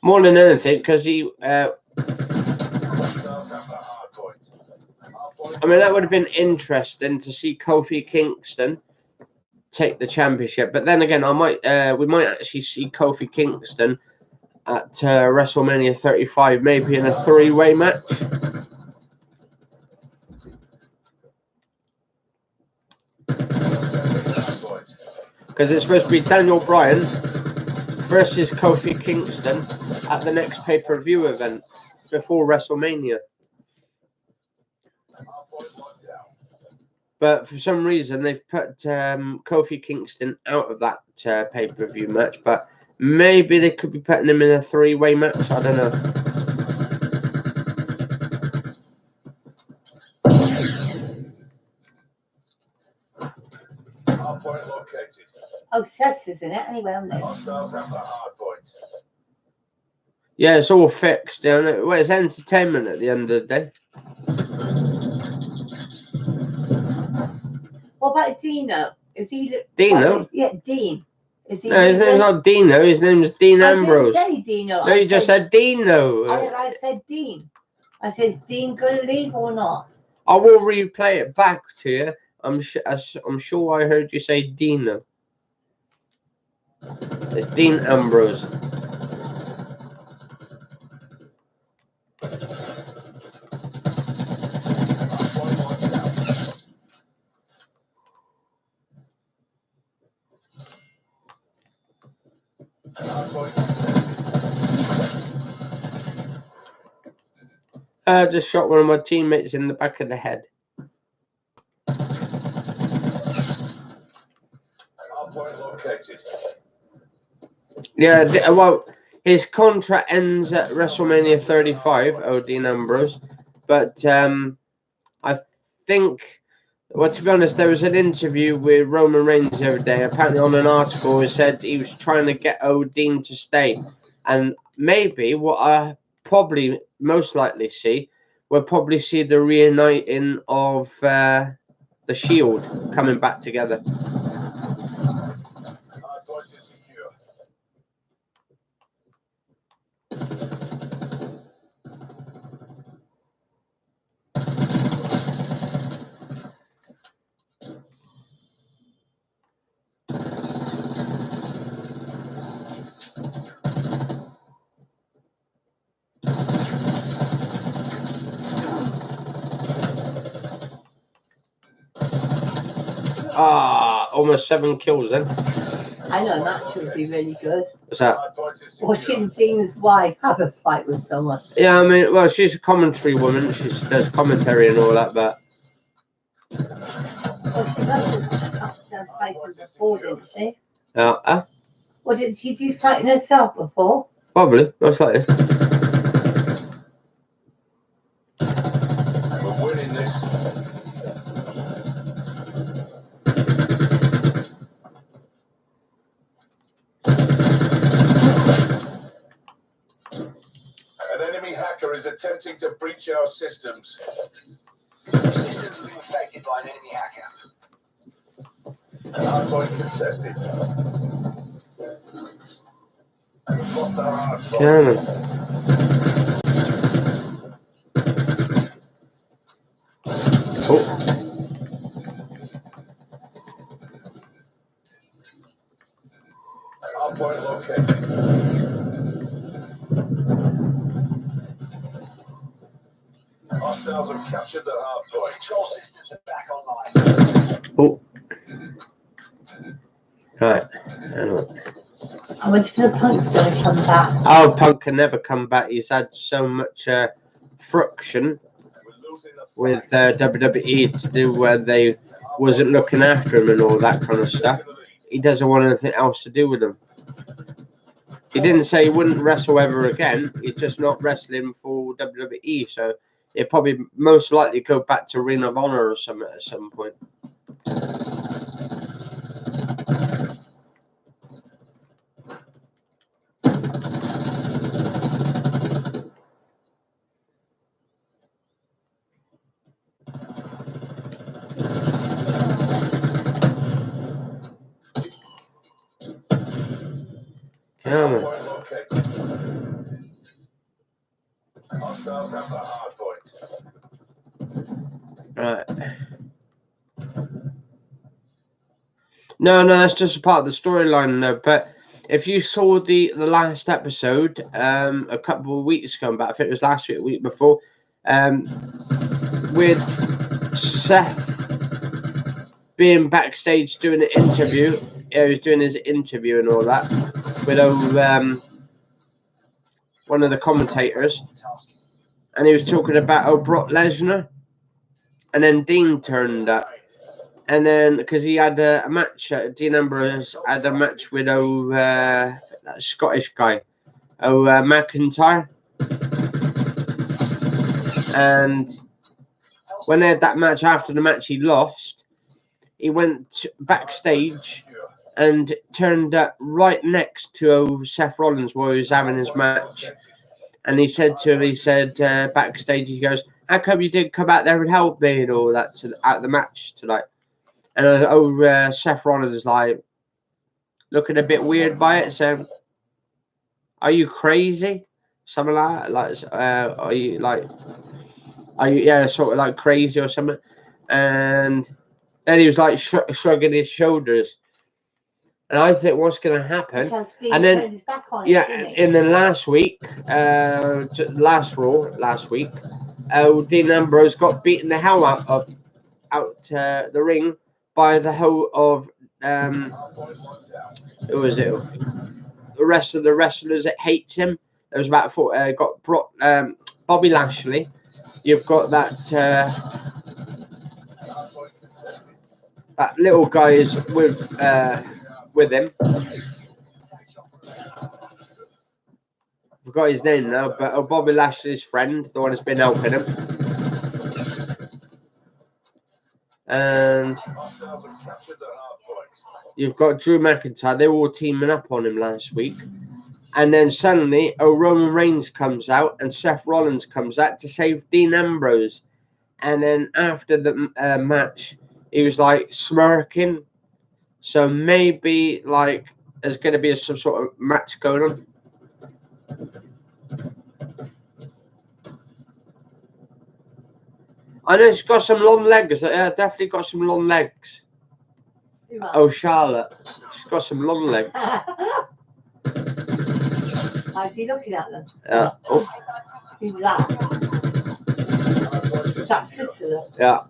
More than anything, because he... I mean, that would have been interesting to see Kofi Kingston take the championship. But then again, we might actually see Kofi Kingston at WrestleMania 35, maybe in a 3-way match. because it's supposed to be Daniel Bryan versus Kofi Kingston at the next pay-per-view event before WrestleMania. But for some reason, they've put Kofi Kingston out of that pay-per-view match. But maybe they could be putting him in a three-way match. I don't know. Hard point located. Oh, Seth, isn't it? Anyway, I'm there. Hostiles have the hard point. Yeah, it's all fixed. You know? Well, it's entertainment at the end of the day. What about Dino? Is he Dino? Yeah, Dean. Is he? No, his name's not Dino. His name's Dean Ambrose. I didn't say Dino. No, you just said Dino. I said Dean. I said, is Dean going to leave or not? I will replay it back to you. I'm sure I heard you say Dino. It's Dean Ambrose. I just shot one of my teammates in the back of the head. Point located. Yeah, well, his contract ends at WrestleMania 35, Dean Ambrose. But I think, well, to be honest, there was an interview with Roman Reigns the other day. Apparently on an article, it said he was trying to get Dean to stay. And maybe what I probably most likely see, we'll probably see the reuniting of the Shield coming back together. Almost 7 kills then. I know, that should be really good. What's that? Watching Dean's wife have a fight with someone. Yeah, I mean, well, she's a commentary woman. She does commentary and all that, but... Well, she does fighting before, didn't she? Well, did she do fighting herself before? Probably, most likely. We're winning this. An enemy hacker is attempting to breach our systems. Systems have been affected by an enemy hacker. Hardpoint contested. We've lost our hardpoint. Hardpoint located. Hostiles have captured the hardpoint. Control systems are back online. Right. I wonder if the Punk's going to come back. Oh, Punk can never come back. He's had so much friction with WWE to do where they wasn't looking after him and all that kind of stuff. He doesn't want anything else to do with them. He didn't say he wouldn't wrestle ever again. He's just not wrestling for WWE. So he'll probably most likely go back to Ring of Honor or something at some point. Hostiles have the hard point. Right. No, that's just a part of the storyline, though. But if you saw the last episode a couple of weeks ago, but I think it was last week, the week before, with Seth being backstage doing an interview he was doing his interview and all that with one of the commentators, and he was talking about Brock Lesnar, and then Dean turned up, and then because he had a match, Dean Ambrose had a match with that Scottish guy, McIntyre, and when they had that match, after the match he lost, he went backstage and turned up right next to Seth Rollins while he was having his match. And he said to him, backstage, he goes, "How come you didn't come out there and help me and all that at the match tonight?" And Seth Rollins is like looking a bit weird by it, saying, "Are you crazy?" Something like that. Are you sort of like crazy or something? And then he was like shrugging his shoulders. And I think what's going to happen, and then his back on and then last week, last week, Dean Ambrose got beaten the hell out the ring by the whole of who was it? The rest of the wrestlers that hates him. There was about four. Got Brock, Bobby Lashley. You've got that little guy is with him. Forgot his name now, but Bobby Lashley's friend, the one that's been helping him. And you've got Drew McIntyre. They were all teaming up on him last week. And then suddenly, Roman Reigns comes out and Seth Rollins comes out to save Dean Ambrose. And then after the match, he was like smirking. So maybe like there's going to be some sort of match going on. I know she's got some long legs. Definitely got some long legs. Oh, Charlotte. She's got some long legs. How's he looking at them? Oh. Who's that? Is that Priscilla? Yeah.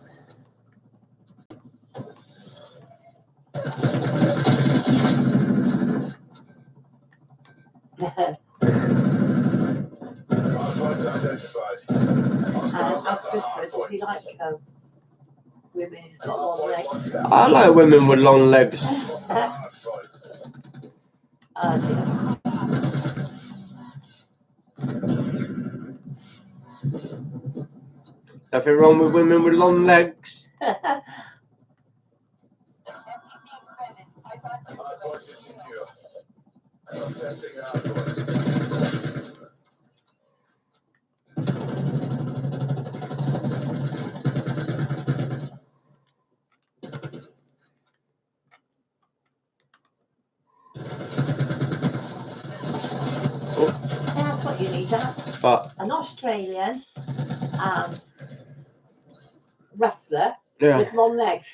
As Priscilla, does he like women who's got long legs? I like women with long legs. Yeah. Nothing wrong with women with long legs. That's what you need, But an Australian wrestler yeah. with long legs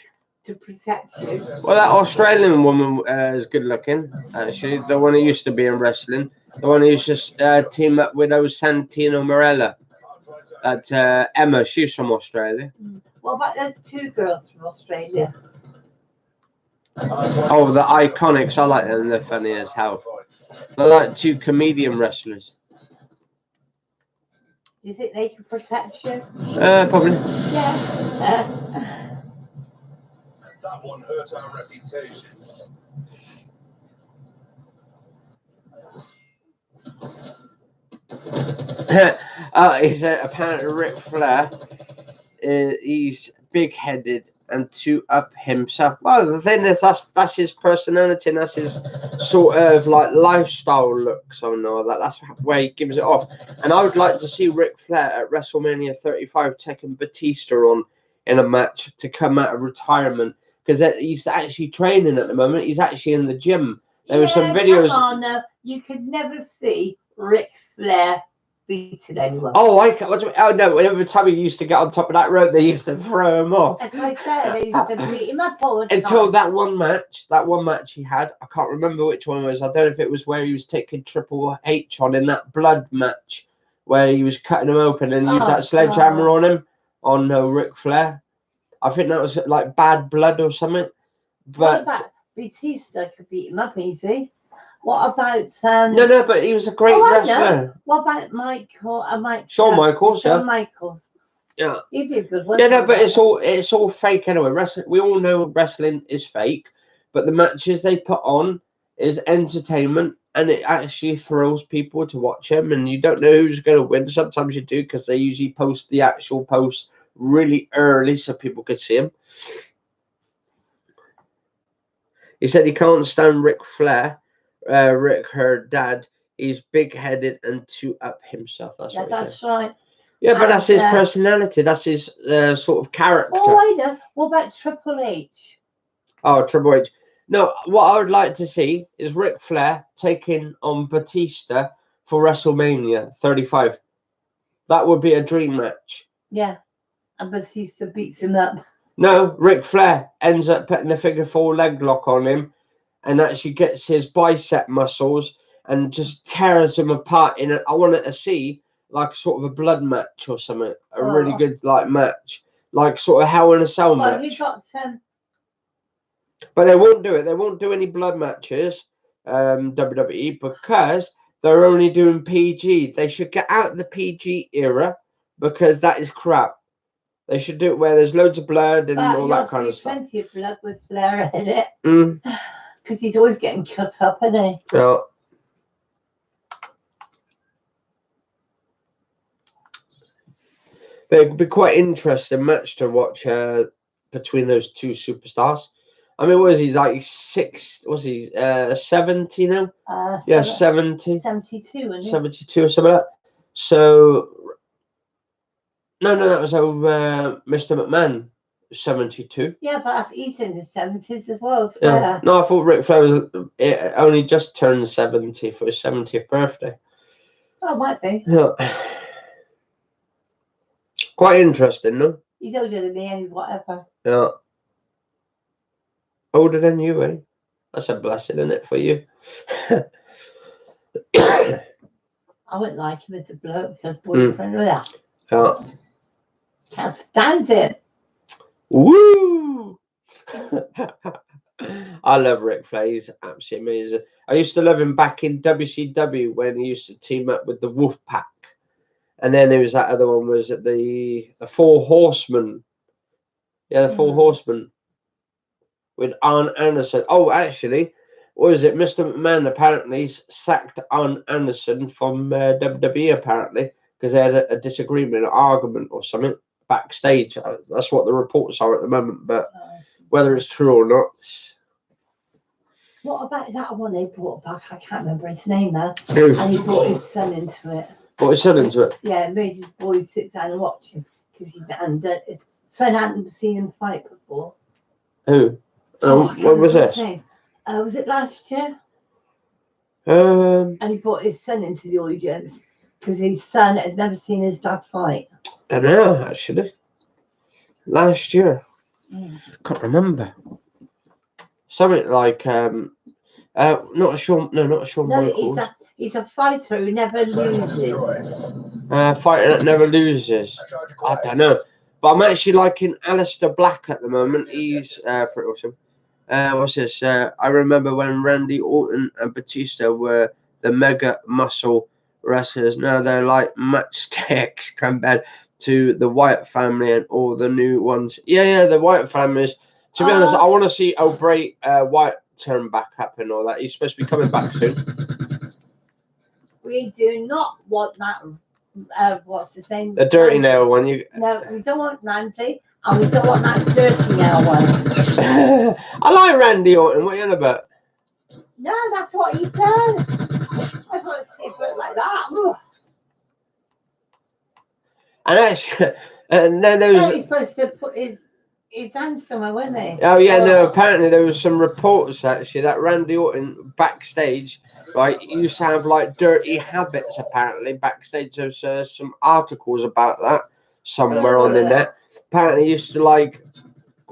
to protect you. Well, that Australian woman is good looking. Actually, the one who used to be in wrestling, the one who used to team up with Santino Marella. That Emma, she's from Australia. What about those two girls from Australia? Oh, the Iconics. I like them. They're funny as hell. They're like two comedian wrestlers. Do you think they can protect you? Probably. Yeah. That one hurt our reputation. He said apparently Ric Flair, he's big-headed and too up himself. Well, the thing is, that's his personality and that's his sort of like lifestyle looks and all that. That's where he gives it off. And I would like to see Ric Flair at WrestleMania 35 taking Batista on in a match to come out of retirement, because he's actually training at the moment. He's actually in the gym. There were some videos. Come on, no, you could never see Ric Flair beating anyone. Oh, oh no! Every time he used to get on top of that rope, they used to throw him off. That's like that. They used to beat him up all the time. Until that one match he had. I can't remember which one it was. I don't know if it was where he was taking Triple H on in that blood match, where he was cutting him open and used that sledgehammer on him, on Ric Flair. I think that was like Bad Blood or something. But Batista could beat him up easy. What about No, but he was a great Oh, I know. wrestler. What about Mike? Shawn Michaels, Shawn yeah. Michaels. Yeah. He'd be a good one. Yeah, no, but it's all fake anyway. Wrestling, we all know wrestling is fake, but the matches they put on is entertainment, and it actually thrills people to watch them. And you don't know who's going to win. Sometimes you do, because they usually post the actual post really early so people could see them. He said he can't stand Ric Flair, Rick, her dad. He's big-headed and too up himself. That's what he said. That's right. Yeah, but And, that's his personality. That's his sort of character. Oh, I know. What about Triple H? Oh, Triple H. No, what I would like to see is Ric Flair taking on Batista for WrestleMania 35. That would be a dream match. Yeah. And Batista beats him up. No, Ric Flair ends up putting the figure 4 leg lock on him and actually gets his bicep muscles and just tears him apart. I wanted to see like sort of a blood match or something. A really good like match. Like sort of Hell in a Cell match. Well, he got But they won't do it. They won't do any blood matches, WWE, because they're only doing PG. They should get out of the PG era because that is crap. They should do it where there's loads of blood and all that kind of stuff. Plenty of blood with Flair in it. Mm. Because he's always getting cut up, isn't he? Yeah. But it'd be quite interesting match to watch between those two superstars. I mean, what is he, like 70 now? Yeah, 70. 72, isn't he? 72 or something like that. So, no, that was over Mr. McMahon, 72. Yeah, but he's in his 70s as well. Yeah. No, I thought Ric Flair was only just turned 70 for his 70th birthday. Oh, might be. Yeah. Quite interesting, no? He's older than me, whatever. Yeah. Older than you, eh? That's a blessing, isn't it, for you? I wouldn't like him as a bloke, as boyfriend or that. Yeah. Can't stand it. Woo! I love Ric Flair. He's absolutely amazing. I used to love him back in WCW when he used to team up with the Wolfpack. And then there was that other one, was it the Four Horsemen? Yeah, the Four Horsemen. With Arn Anderson. Oh, actually, what is it? Mr. McMahon apparently sacked Arn Anderson from WWE, apparently, because they had a disagreement, an argument or something backstage. That's what the reports are at the moment, but whether it's true or not. What about that one they brought back? I can't remember his name now. And he brought his son into it. Brought his son into it? Yeah, made his boys sit down and watch him because his son hadn't seen him fight before. Who? When was this? Was it last year? And he brought his son into the audience because his son had never seen his dad fight. I know, actually. Last year. Can't remember. Something like not a Shawn Michaels. He's a fighter who never loses. Fighter that never loses. I don't know. But I'm actually liking Aleister Black at the moment. He's pretty awesome. What's this? I remember when Randy Orton and Batista were the mega muscle wrestlers. Now they're like matchsticks compared to the Wyatt family and all the new ones. Yeah, the Wyatt families. To be honest, I want to see Bray Wyatt turn back up and all that. He's supposed to be coming back soon. We do not want that. What's his name? The dirty nail one. No, we don't want Randy, and we don't want that dirty nail one. I like Randy Orton. What are you on about? No, that's what he said. I can't see it like that. Ugh. And actually, and then there was. He's supposed to put his hand somewhere, wasn't he? Oh yeah, no. Apparently there was some reports actually that Randy Orton backstage, right, used to have like dirty habits. Apparently backstage, there's some articles about that somewhere on the net. Apparently he used to like.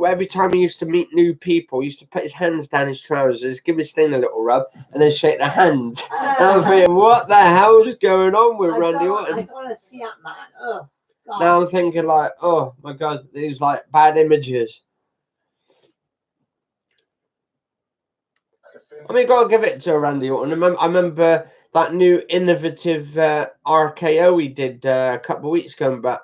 Every time he used to meet new people, he used to put his hands down his trousers, give his thing a little rub, and then shake their hands. And I'm thinking, what the hell's going on with Randy Orton? I don't want to see that man. Ugh, God. Now I'm thinking like, oh my God, these like bad images. I mean, gotta give it to Randy Orton. I remember that new innovative RKO he did a couple of weeks going back.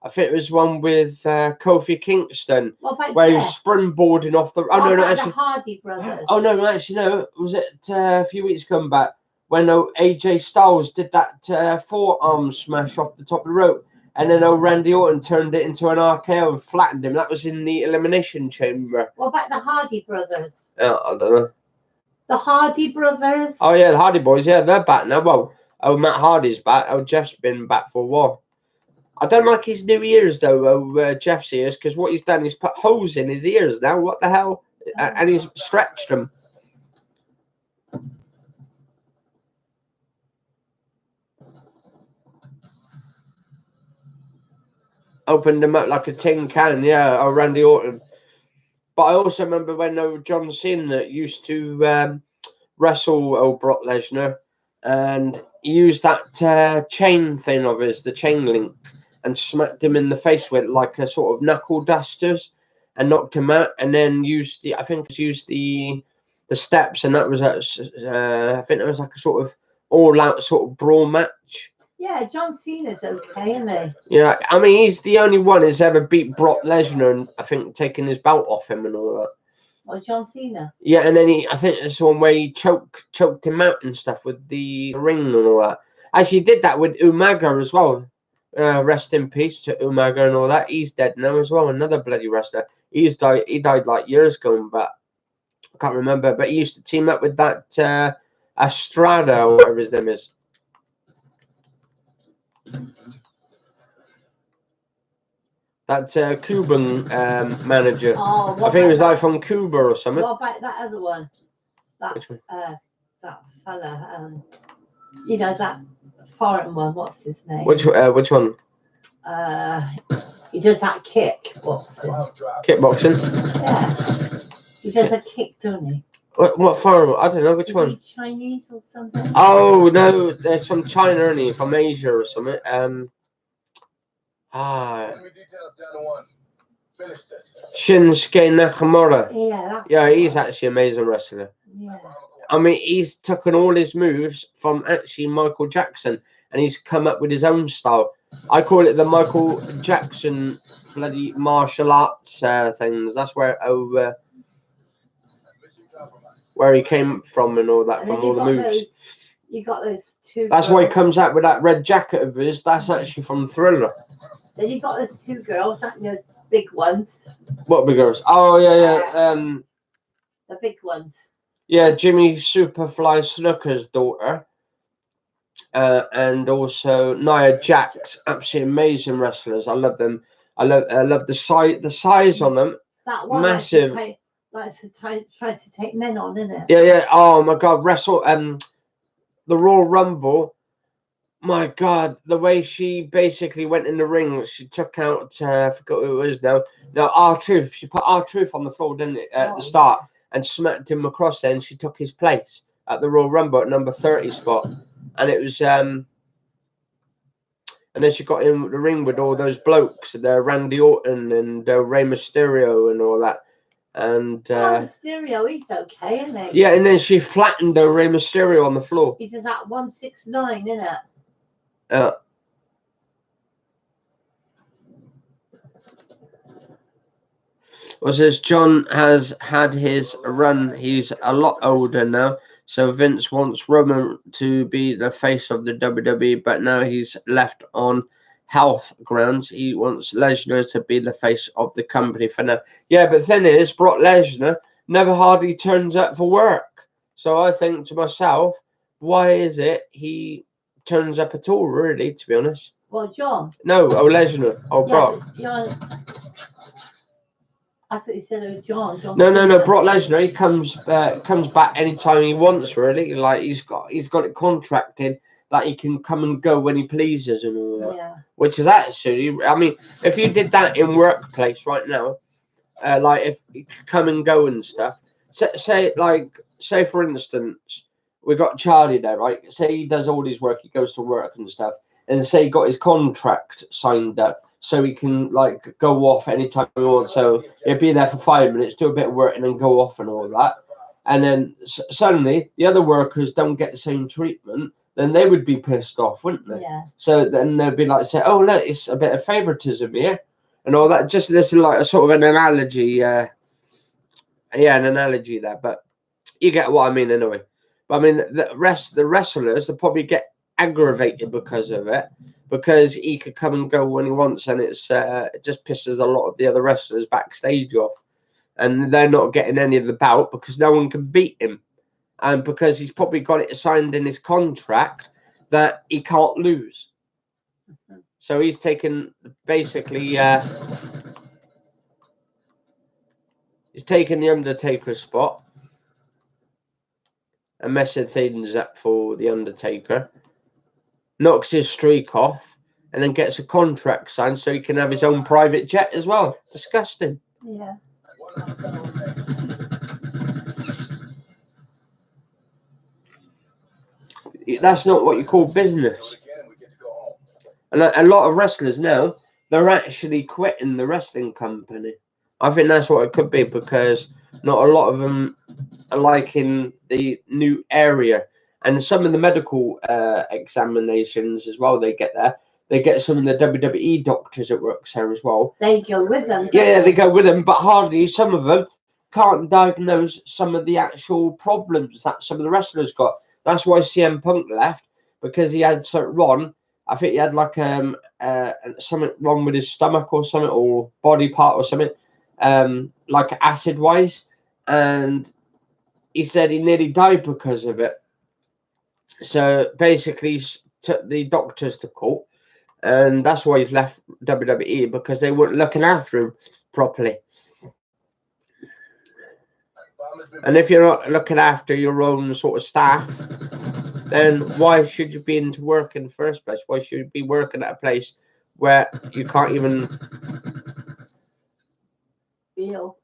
I think it was one with Kofi Kingston, What about where he was Jeff? springboarding off the. Oh What no, no, about actually. the Hardy brothers? Oh no, actually no. Was it a few weeks coming back when AJ Styles did that forearm smash off the top of the rope, and then Randy Orton turned it into an RKO and flattened him. That was in the Elimination Chamber. What about the Hardy brothers? I don't know. The Hardy brothers? Oh yeah, the Hardy Boys. Yeah, they're back now. Well, Matt Hardy's back. Jeff's been back for a while. I don't like his new ears though. Jeff's ears, because what he's done is put holes in his ears now. What the hell? And he's stretched them. Opened them up like a tin can, yeah, Randy Orton. But I also remember when John Cena used to wrestle Brock Lesnar, and he used that chain thing of his, the chain link, and smacked him in the face with like a sort of knuckle dusters, and knocked him out, and then used the steps, and that was I think it was like a sort of all-out sort of brawl match. Yeah, John Cena's okay, isn't he? Yeah, I mean, he's the only one who's ever beat Brock Lesnar, and I think taking his belt off him and all that. Or John Cena. Yeah, and then I think there's one where he choked him out and stuff with the ring and all that. Actually, he did that with Umaga as well. Rest in peace to Umaga and all that. He's dead now as well. Another bloody wrestler. He died like years ago, but I can't remember. But he used to team up with that Estrada or whatever his name is. That Cuban manager. Oh, I think it was like from Cuba or something. What about that other one? Which one? That fella. You know, that foreign one. What's his name? Which one? He does that kickboxing. Kickboxing. Yeah. He does a kick, don't he? What foreign? I don't know which Is one. he Chinese or something? Oh no, there's from China, isn't he? From Asia or something. Enemy details down to 1. Finish this. Shinsuke Nakamura. Yeah. Yeah, he's actually an amazing wrestler. Yeah. I mean, he's taken all his moves from actually Michael Jackson, and he's come up with his own style. I call it the Michael Jackson bloody martial arts things. That's where he came from and all that, And from then all the moves. You got those two. That's why he girls. comes out with that red jacket of his. That's actually from Thriller. Then you got those two girls, those big ones. What big girls? Oh yeah. The big ones. Yeah, Jimmy Superfly Snuka's daughter, and also Nia Jax. Absolutely amazing wrestlers. I love them. I love the size on them. That one Massive. Likes to try to take men on, isn't it? Yeah. Oh my God, the Royal Rumble. My God, the way she basically went in the ring, she took out. I forgot who it was now. No, R-Truth. She put R-Truth on the floor, didn't it, at the start, and smacked him across there, and she took his place at the Royal Rumble at number 30 spot, and it was and then she got in the ring with all those blokes, Randy Orton and Rey Mysterio and all that. And Mysterio, he's okay, isn't he? yeah, and then she flattened Rey Mysterio on the floor. He does that 169, isn't it? Well, says John has had his run. He's a lot older now, so Vince wants Roman to be the face of the WWE, but now he's left on health grounds. He wants Lesnar to be the face of the company for now. Yeah, but the thing is, Brock Lesnar never hardly turns up for work. So I think to myself, why is it he turns up at all, really, to be honest? Well, John. No, Lesnar. Brock. John. I thought you said John. No. Brock Lesnar, he comes back anytime he wants, really. Like he's got it contracted that he can come and go when he pleases and all that. Yeah. Which is actually, I mean, if you did that in workplace right now, like if you could come and go and stuff. Say for instance, we got Charlie there, right? Say he does all his work, he goes to work and stuff, and say he got his contract signed up, so he can like go off anytime he wants. So he'll be there for 5 minutes, do a bit of work, and then go off and all that. and then suddenly the other workers don't get the same treatment, then they would be pissed off, wouldn't they? Yeah. So then they'd be like, say, oh, look, it's a bit of favoritism here and all that. Just this is like a sort of an analogy. Yeah, an analogy there, but you get what I mean anyway. But I mean, the wrestlers, they probably get aggravated because of it, because he could come and go when he wants, and it just pisses a lot of the other wrestlers backstage off, and they're not getting any of the bout because no one can beat him, and because he's probably got it signed in his contract that he can't lose. So he's taken basically he's taken the Undertaker's spot and messing things up for the Undertaker, knocks his streak off, and then gets a contract signed so he can have his own private jet as well. Disgusting. Yeah. That's not what you call business. And a lot of wrestlers now, they're actually quitting the wrestling company. I think that's what it could be, because not a lot of them are liking the new area. And some of the medical examinations as well, they get there. They get some of the WWE doctors that works there as well. They go with them. Yeah, they go with them, but hardly some of them can't diagnose some of the actual problems that some of the wrestlers got. That's why CM Punk left, because he had something wrong. I think he had like something wrong with his stomach or something, or body part or something, like acid wise, and he said he nearly died because of it. So basically, he took the doctors to court, and that's why he's left WWE, because they weren't looking after him properly. And if you're not looking after your own sort of staff, then why should you be into work in the first place? Why should you be working at a place where you can't even feel?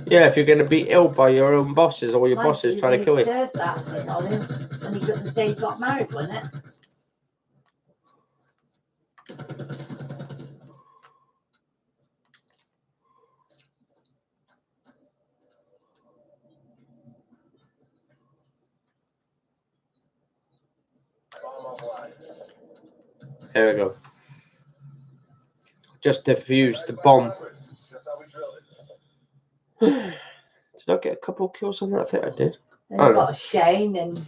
Yeah, if you're going to be ill by your own bosses, or your bosses trying to kill you. That thing on him when he got the day he got married, wasn't it? There we go. Just defused the bomb. Did I get a couple of kills on that? I think I did. And oh, got Shane and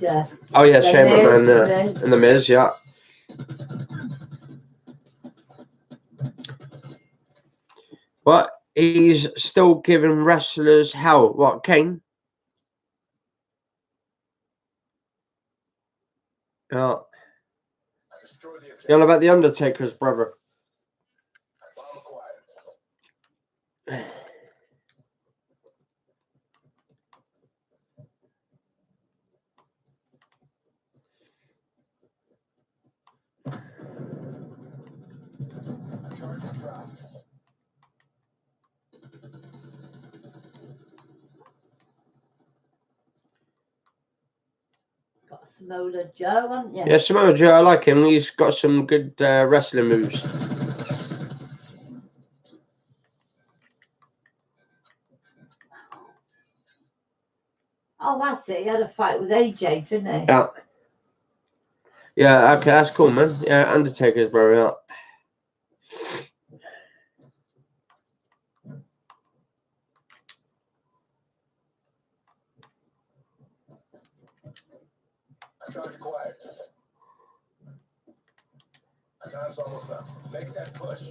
oh yeah, Shane McMahon and the Miz, yeah. But he's still giving wrestlers hell. What, Kane? Yeah. You know about the Undertaker's brother? Got Samoa Joe, haven't you? Yeah, Samoa Joe, I like him. He's got some good wrestling moves. Oh, that's it. He had a fight with AJ, didn't he? Yeah. Yeah, okay, that's cool, man. Yeah, Undertaker's brother, yeah. Quiet. Time's almost up. Make that push.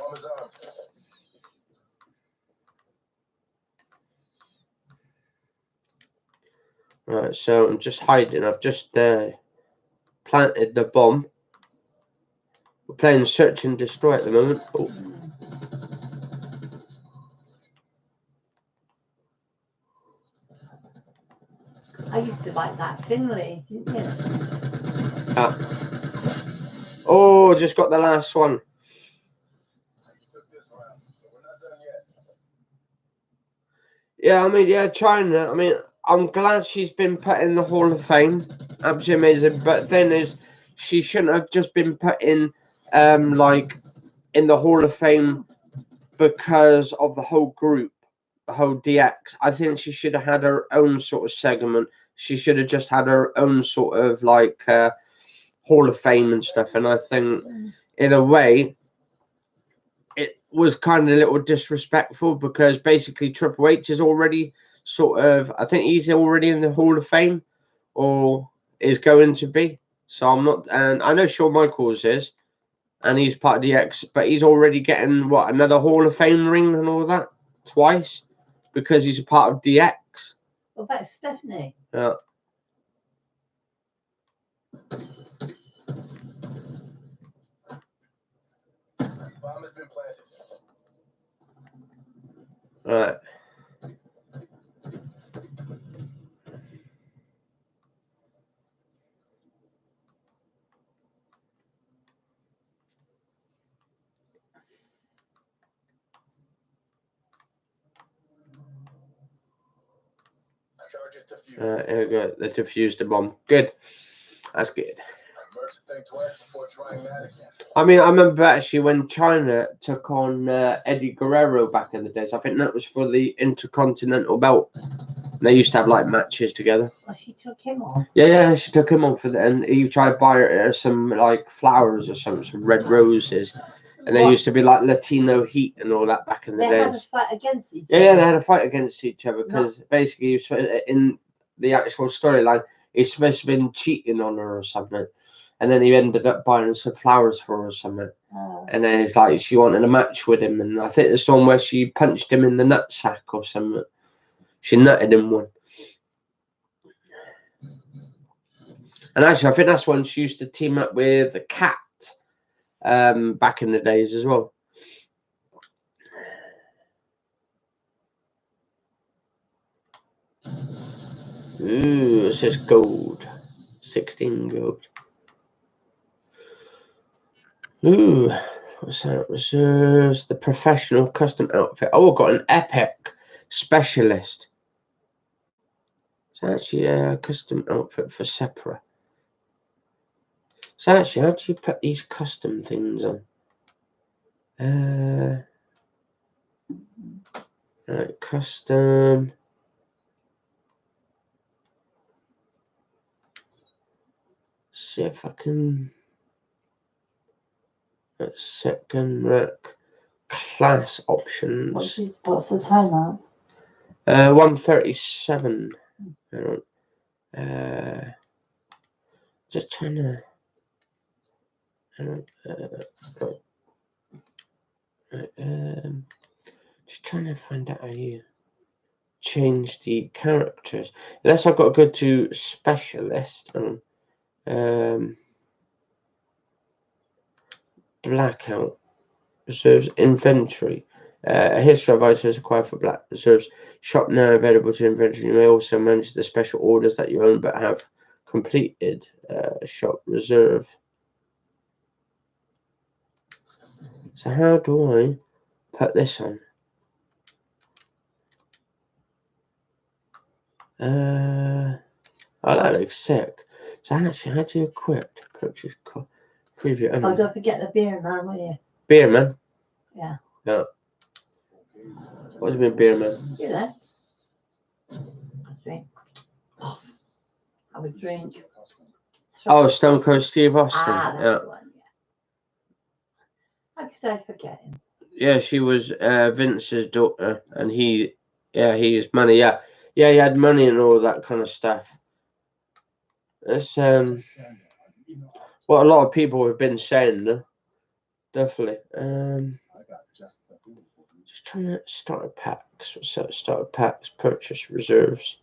Arm is armed. Right, so I'm just hiding. I've just planted the bomb. We're playing Search and Destroy at the moment. Oh. I used to like that Finlay, didn't you? Oh, just got the last one. Yeah, I mean, yeah, China. I mean, I'm glad she's been put in the Hall of Fame. Absolutely amazing. But then is she shouldn't have just been put in like in the Hall of Fame because of the whole group, the whole DX. I think she should have had her own sort of segment. She should have just had her own sort of like Hall of Fame and stuff. And I think in a way it was kind of a little disrespectful because basically Triple H is already sort of, I think he's already in the Hall of Fame or is going to be. So I'm not, and I know Shawn Michaels is, and he's part of DX, but he's already getting what, another Hall of Fame ring and all that twice because he's a part of DX. What about Stephanie? Yeah. Bomb has been planted. All right. Charges defused. Here we go. They defused the bomb. Good. That's good. Mercs think twice before trying that again. I mean, I remember actually when China took on Eddie Guerrero back in the days. I think that was for the Intercontinental belt. And they used to have like matches together. Well, she took him on. Yeah, she took him on for that, and he tried to buy her some like flowers or some red roses. And there used to be like Latino heat and all that back in the They had a days. fight against each other. Yeah, they had a fight against each other because basically in the actual storyline, he's supposed to have been cheating on her or something. And then he ended up buying some flowers for her or something. Oh. And then it's like she wanted a match with him. And I think there's one where she punched him in the nutsack or something. She nutted him one. And actually, I think that's when she used to team up with a cat back in the days as well. Ooh, it says gold. 16 gold. Ooh, what's that? Reserves the professional custom outfit. Oh, I've got an epic specialist. It's actually a custom outfit for Sepra. So actually, how do you put these custom things on? Right, custom. See if I can. Second rack class options. What's the time now? 137. Just trying to. Just trying to find out how you change the characters. Unless I've got to go to specialist and blackout reserves inventory. A history of items acquired for black reserves. Shop now available to inventory. You may also manage the special orders that you own but have completed. Shop reserve. So how do I put this on? Oh, that looks sick. So actually, how do you equip? Purchase preview. Oh, don't forget the beer man, will you? Beer man. Yeah. Yeah. What do you mean, beer man? You know. A drink. Oh, have a drink. Oh, Stone Cold Steve Austin. Ah, that's Yeah. the one. Yeah. How could I forget him? Yeah, she was Vince's daughter, and he used money. Yeah, he had money and all that kind of stuff. It's what a lot of people have been saying, though. Definitely. Just trying to start packs. So start packs, purchase reserves.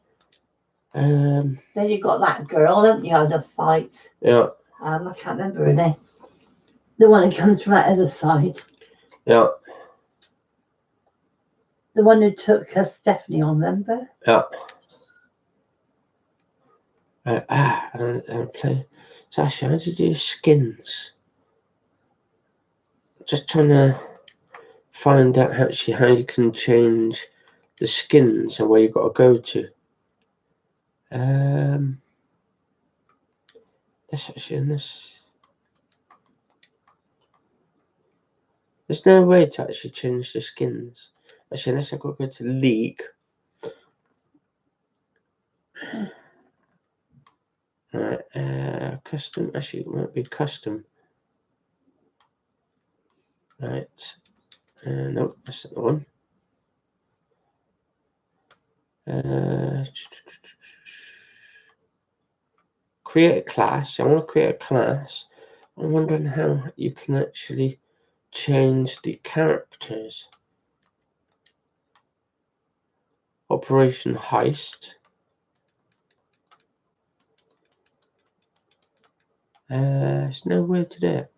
Then you got that girl, haven't you, had a fight? Yeah. I can't remember her name. The one who comes from that other side. Yeah. The one who took Stephanie on, remember? Yeah. I don't play. So actually, how do you do skins? Just trying to find out how you can change the skins and where you got to go to. That's actually in this. There's no way to actually change the skins. Actually, unless I've got to go to League. Right, custom. Actually, it might be custom. Right. Nope, that's not the one. Create a class. I want to create a class. I'm wondering how you can actually change the characters. Operation Heist. There's no way to do it.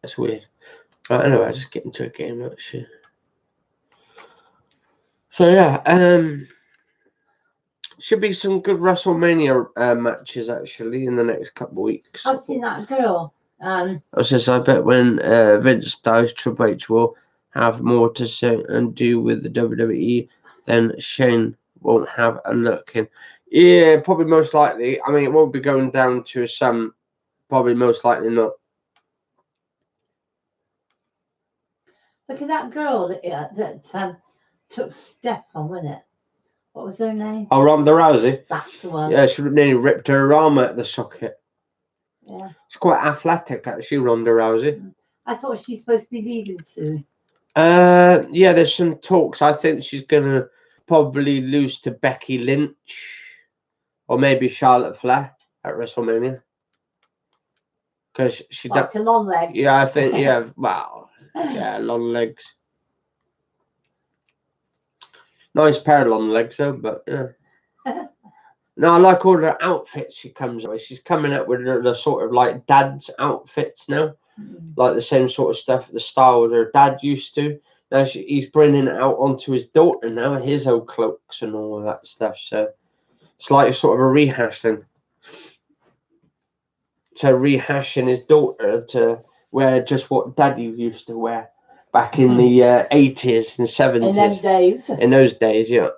That's weird. Right, anyway, I just get into a game actually. So yeah, should be some good WrestleMania matches actually in the next couple of weeks. I've seen that girl. I bet when Vince dies, Triple H will have more to say and do with the WWE than Shane won't have a look in. Yeah, probably most likely. I mean, it won't be going down to some. Probably most likely not. Look at that girl that took Steph on, wasn't it? What was her name? Oh, Ronda Rousey. That's the one. Yeah, she nearly ripped her arm out the socket. Yeah. She's quite athletic, actually, Ronda Rousey. I thought she's supposed to be leaving soon. Yeah, there's some talks. I think she's gonna probably lose to Becky Lynch or maybe Charlotte Flair at WrestleMania. Because she Like a long leg. Yeah, I think. Yeah, wow. Yeah, long legs. Nice pair of long legs, though. But yeah. No, I like all the outfits she comes with. She's coming up with the sort of like dad's outfits now, like the same sort of stuff, the style that her dad used to. Now he's bringing it out onto his daughter now, his old cloaks and all of that stuff. So it's like sort of a rehashing. So rehashing his daughter to wear just what Daddy used to wear back in the 80s and 70s. In those days. In those days, yeah.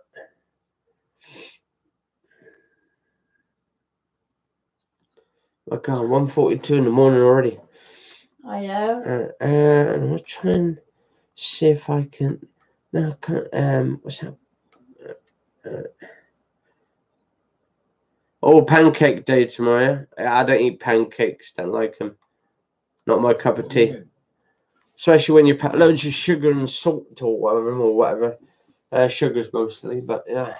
Oh God, 1:42 in the morning already. I know. I'm gonna try and see if I can. No, I can't. What's that? Oh, pancake day tomorrow. I don't eat pancakes. Don't like them. Not my cup of tea. Especially when you put loads of sugar and salt or whatever. Sugars mostly, but yeah.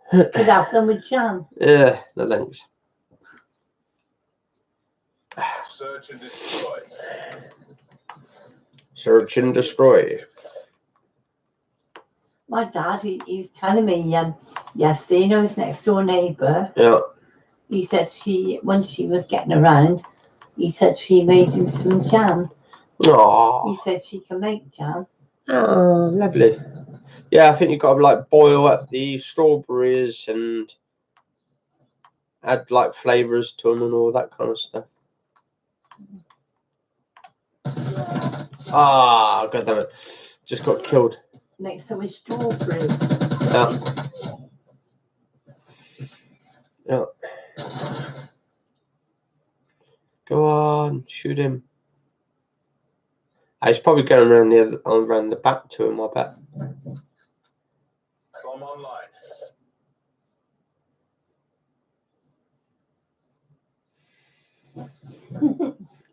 Could have them with jam. Yeah, no thanks. Search and destroy. Search and destroy. My dad, he's telling me yesterday, you know, his next door neighbour. Yeah. He said when she was getting around, he said she made him some jam. Oh. He said she can make jam. Oh, lovely. Yeah, I think you've got to like boil up the strawberries and add like flavours to them and all that kind of stuff. Ah, God damn it. Just got killed. Make some with strawberries. Yeah. Yeah. Go on, shoot him. He's probably going around the back to him, I bet. Come online.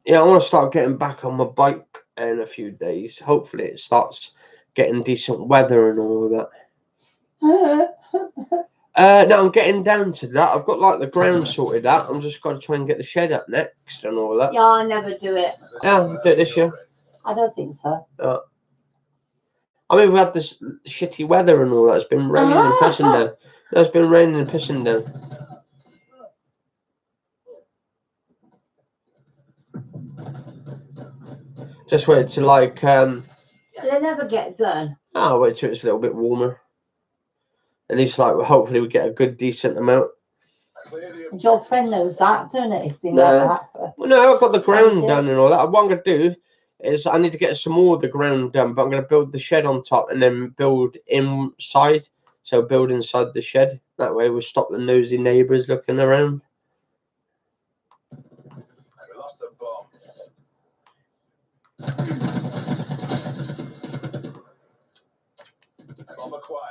Yeah, I want to start getting back on my bike in a few days. Hopefully it starts getting decent weather and all of that. No, I'm getting down to that. I've got like the ground sorted out. I'm just got to try and get the shed up next and all that. Yeah, I never do it. Yeah, I'll do it this year. I don't think so. I mean, we've had this shitty weather and all that. It's been raining and pissing down. It's been raining and pissing down. Just wait till like They never get done. I'll wait till it's a little bit warmer. At least like hopefully we get a good decent amount. And your friend knows that, don't it? It's been like that. Well, no, I've got the ground done and all that. What I'm gonna do is I need to get some more of the ground done, but I'm gonna build the shed on top and then build inside. So build inside the shed. That way we'll stop the nosy neighbours looking around. I lost the bomb.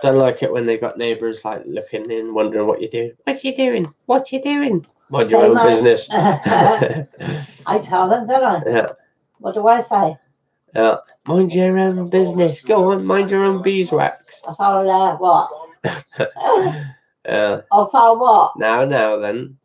Don't like it when they got neighbours like looking in, wondering what you're doing. What you doing? What you doing? Mind your They own might- business. I tell them, don't I? Yeah, What do I say? yeah. Mind your own business. Go on, mind your own beeswax. I tell what? Yeah. I tell what? Now then.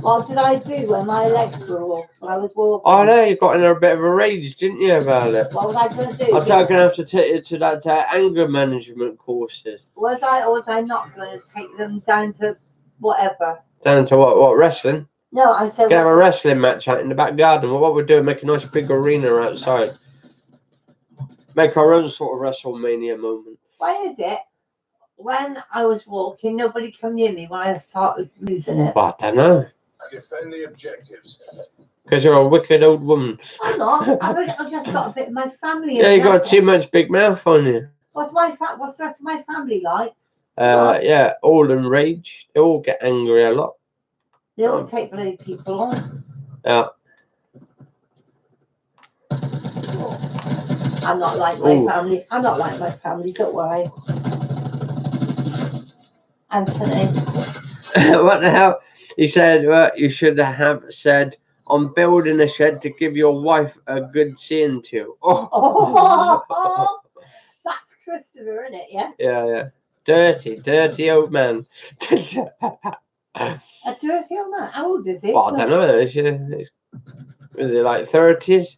What did I do when my legs were all, when I was walking? Oh no, you got in a bit of a rage, didn't you, about it? What was I going to do? I thought I'm gonna have to take you to that anger management courses. Was I not going to take them down to whatever? Down to what wrestling? No, I said. We're gonna have a wrestling match out in the back garden. What we're doing, make a nice big arena outside. Make our own sort of WrestleMania moment. Why is it? When I was walking, nobody come near me when I started losing it. But I don't know. Defend the objectives. Because you're a wicked old woman. I'm not. I've just got a bit of my family. Yeah, in you got that. too much big mouth on you. What's the rest of my family like? Yeah, all enraged. They all get angry a lot. They all take bloody people on. Yeah. I'm not like my Ooh. family. I'm not like my family. Don't worry. Anthony. What the hell? He said, you should have said, I'm building a shed to give your wife a good seeing to. Oh, that's Christopher, isn't it? Yeah. Yeah. Dirty old man. A dirty old man. How old is he? Well, I don't know. Is it like 30s?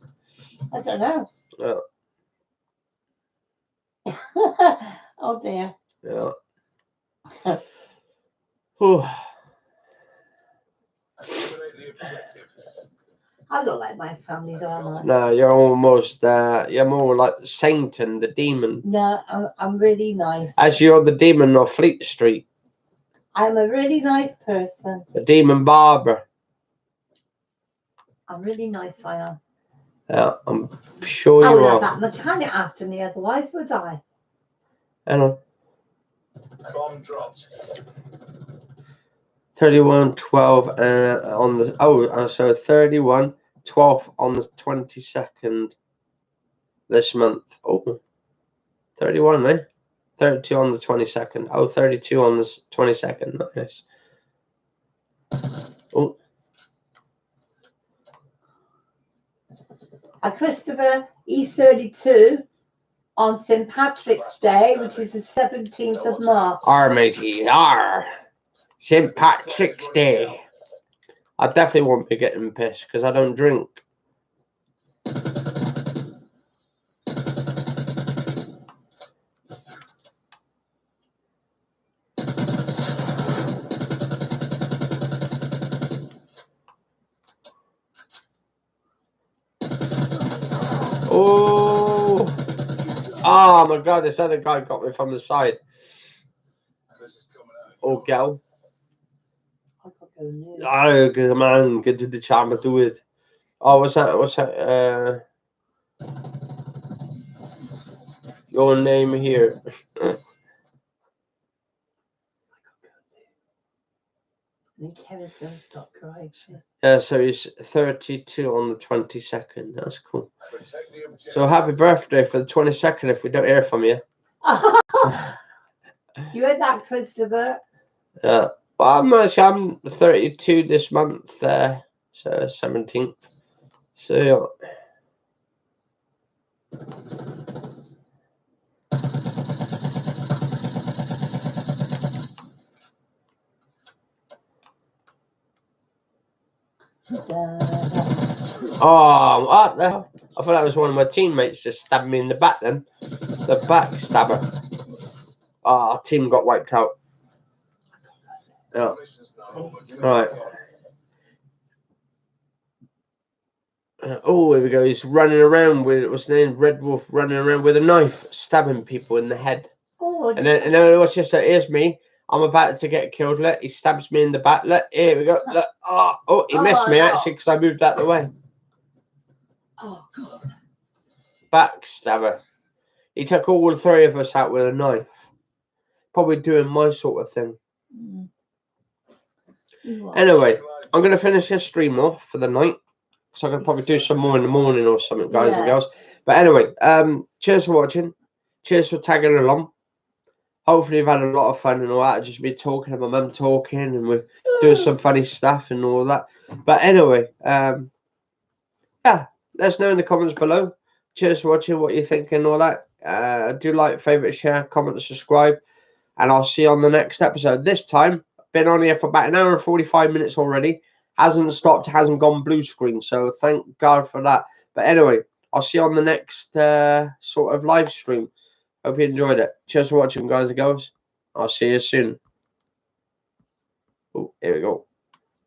I don't know. Oh, Oh dear. yeah. Whew. Eliminate the objective. I don't like my family though, am I? No, you're almost, you're more like Satan, the demon. No, I'm really nice. As you're the demon of Fleet Street, I'm a really nice person. the demon barber. I'm really nice, I am. Yeah, I'm sure I you would have are. that mechanic after me, otherwise would I? Hang on. Bomb dropped. 31/12 on the so 31/12 on the 22nd this month. Oh, 31, eh? 32 on the 22nd. Oh, 32 on the 22nd. Nice. Oh, Christopher, he's 32 on St. Patrick's Day, which is the 17th of March. matey, St. Patrick's Day. I definitely won't be getting pissed because I don't drink. Oh my god, this other guy got me from the side. This is coming out. Oh, gal. I could go news. Oh, come on, get to the charm do it. Oh, what's that? Your name here. And Kevin's going to stop crying. Yeah, so he's 32 on the 22nd. That's cool. Protect the objective. So happy birthday for the 22nd if we don't hear from you. You heard that, Christopher? Yeah. Well, I'm 32 this month, so 17th. So, oh, what the hell? I thought that was one of my teammates just stabbed me in the back then. The back stabber. Oh, our team got wiped out. Yeah. Right. Oh, here we go. He's running around with, what's his name? Red Wolf running around with a knife, stabbing people in the head. Oh, And then watch this. Here's me. I'm about to get killed. Look, he stabs me in the back. Look, here we go. Look. Oh, he missed me no. actually because I moved out the way. oh God. Backstabber. He took all three of us out with a knife. Probably doing my sort of thing. Mm. You are. Anyway, I'm going to finish this stream off for the night. So I'm going to probably do some more in the morning or something, guys and Yeah. girls. But anyway, cheers for watching. Cheers for tagging along. hopefully you've had a lot of fun and all that. Just me talking and my mum talking, and we're doing some funny stuff and all that. But anyway, yeah, let us know in the comments below. Cheers for watching, what you think and all that. Do like, favourite, share, comment, subscribe, and I'll see you on the next episode. This time, I've been on here for about an hour and 45 minutes already. Hasn't stopped, hasn't gone blue screen, so thank God for that. But anyway, I'll see you on the next sort of live stream. Hope you enjoyed it. Cheers for watching, guys and girls. I'll see you soon. Oh, here we go.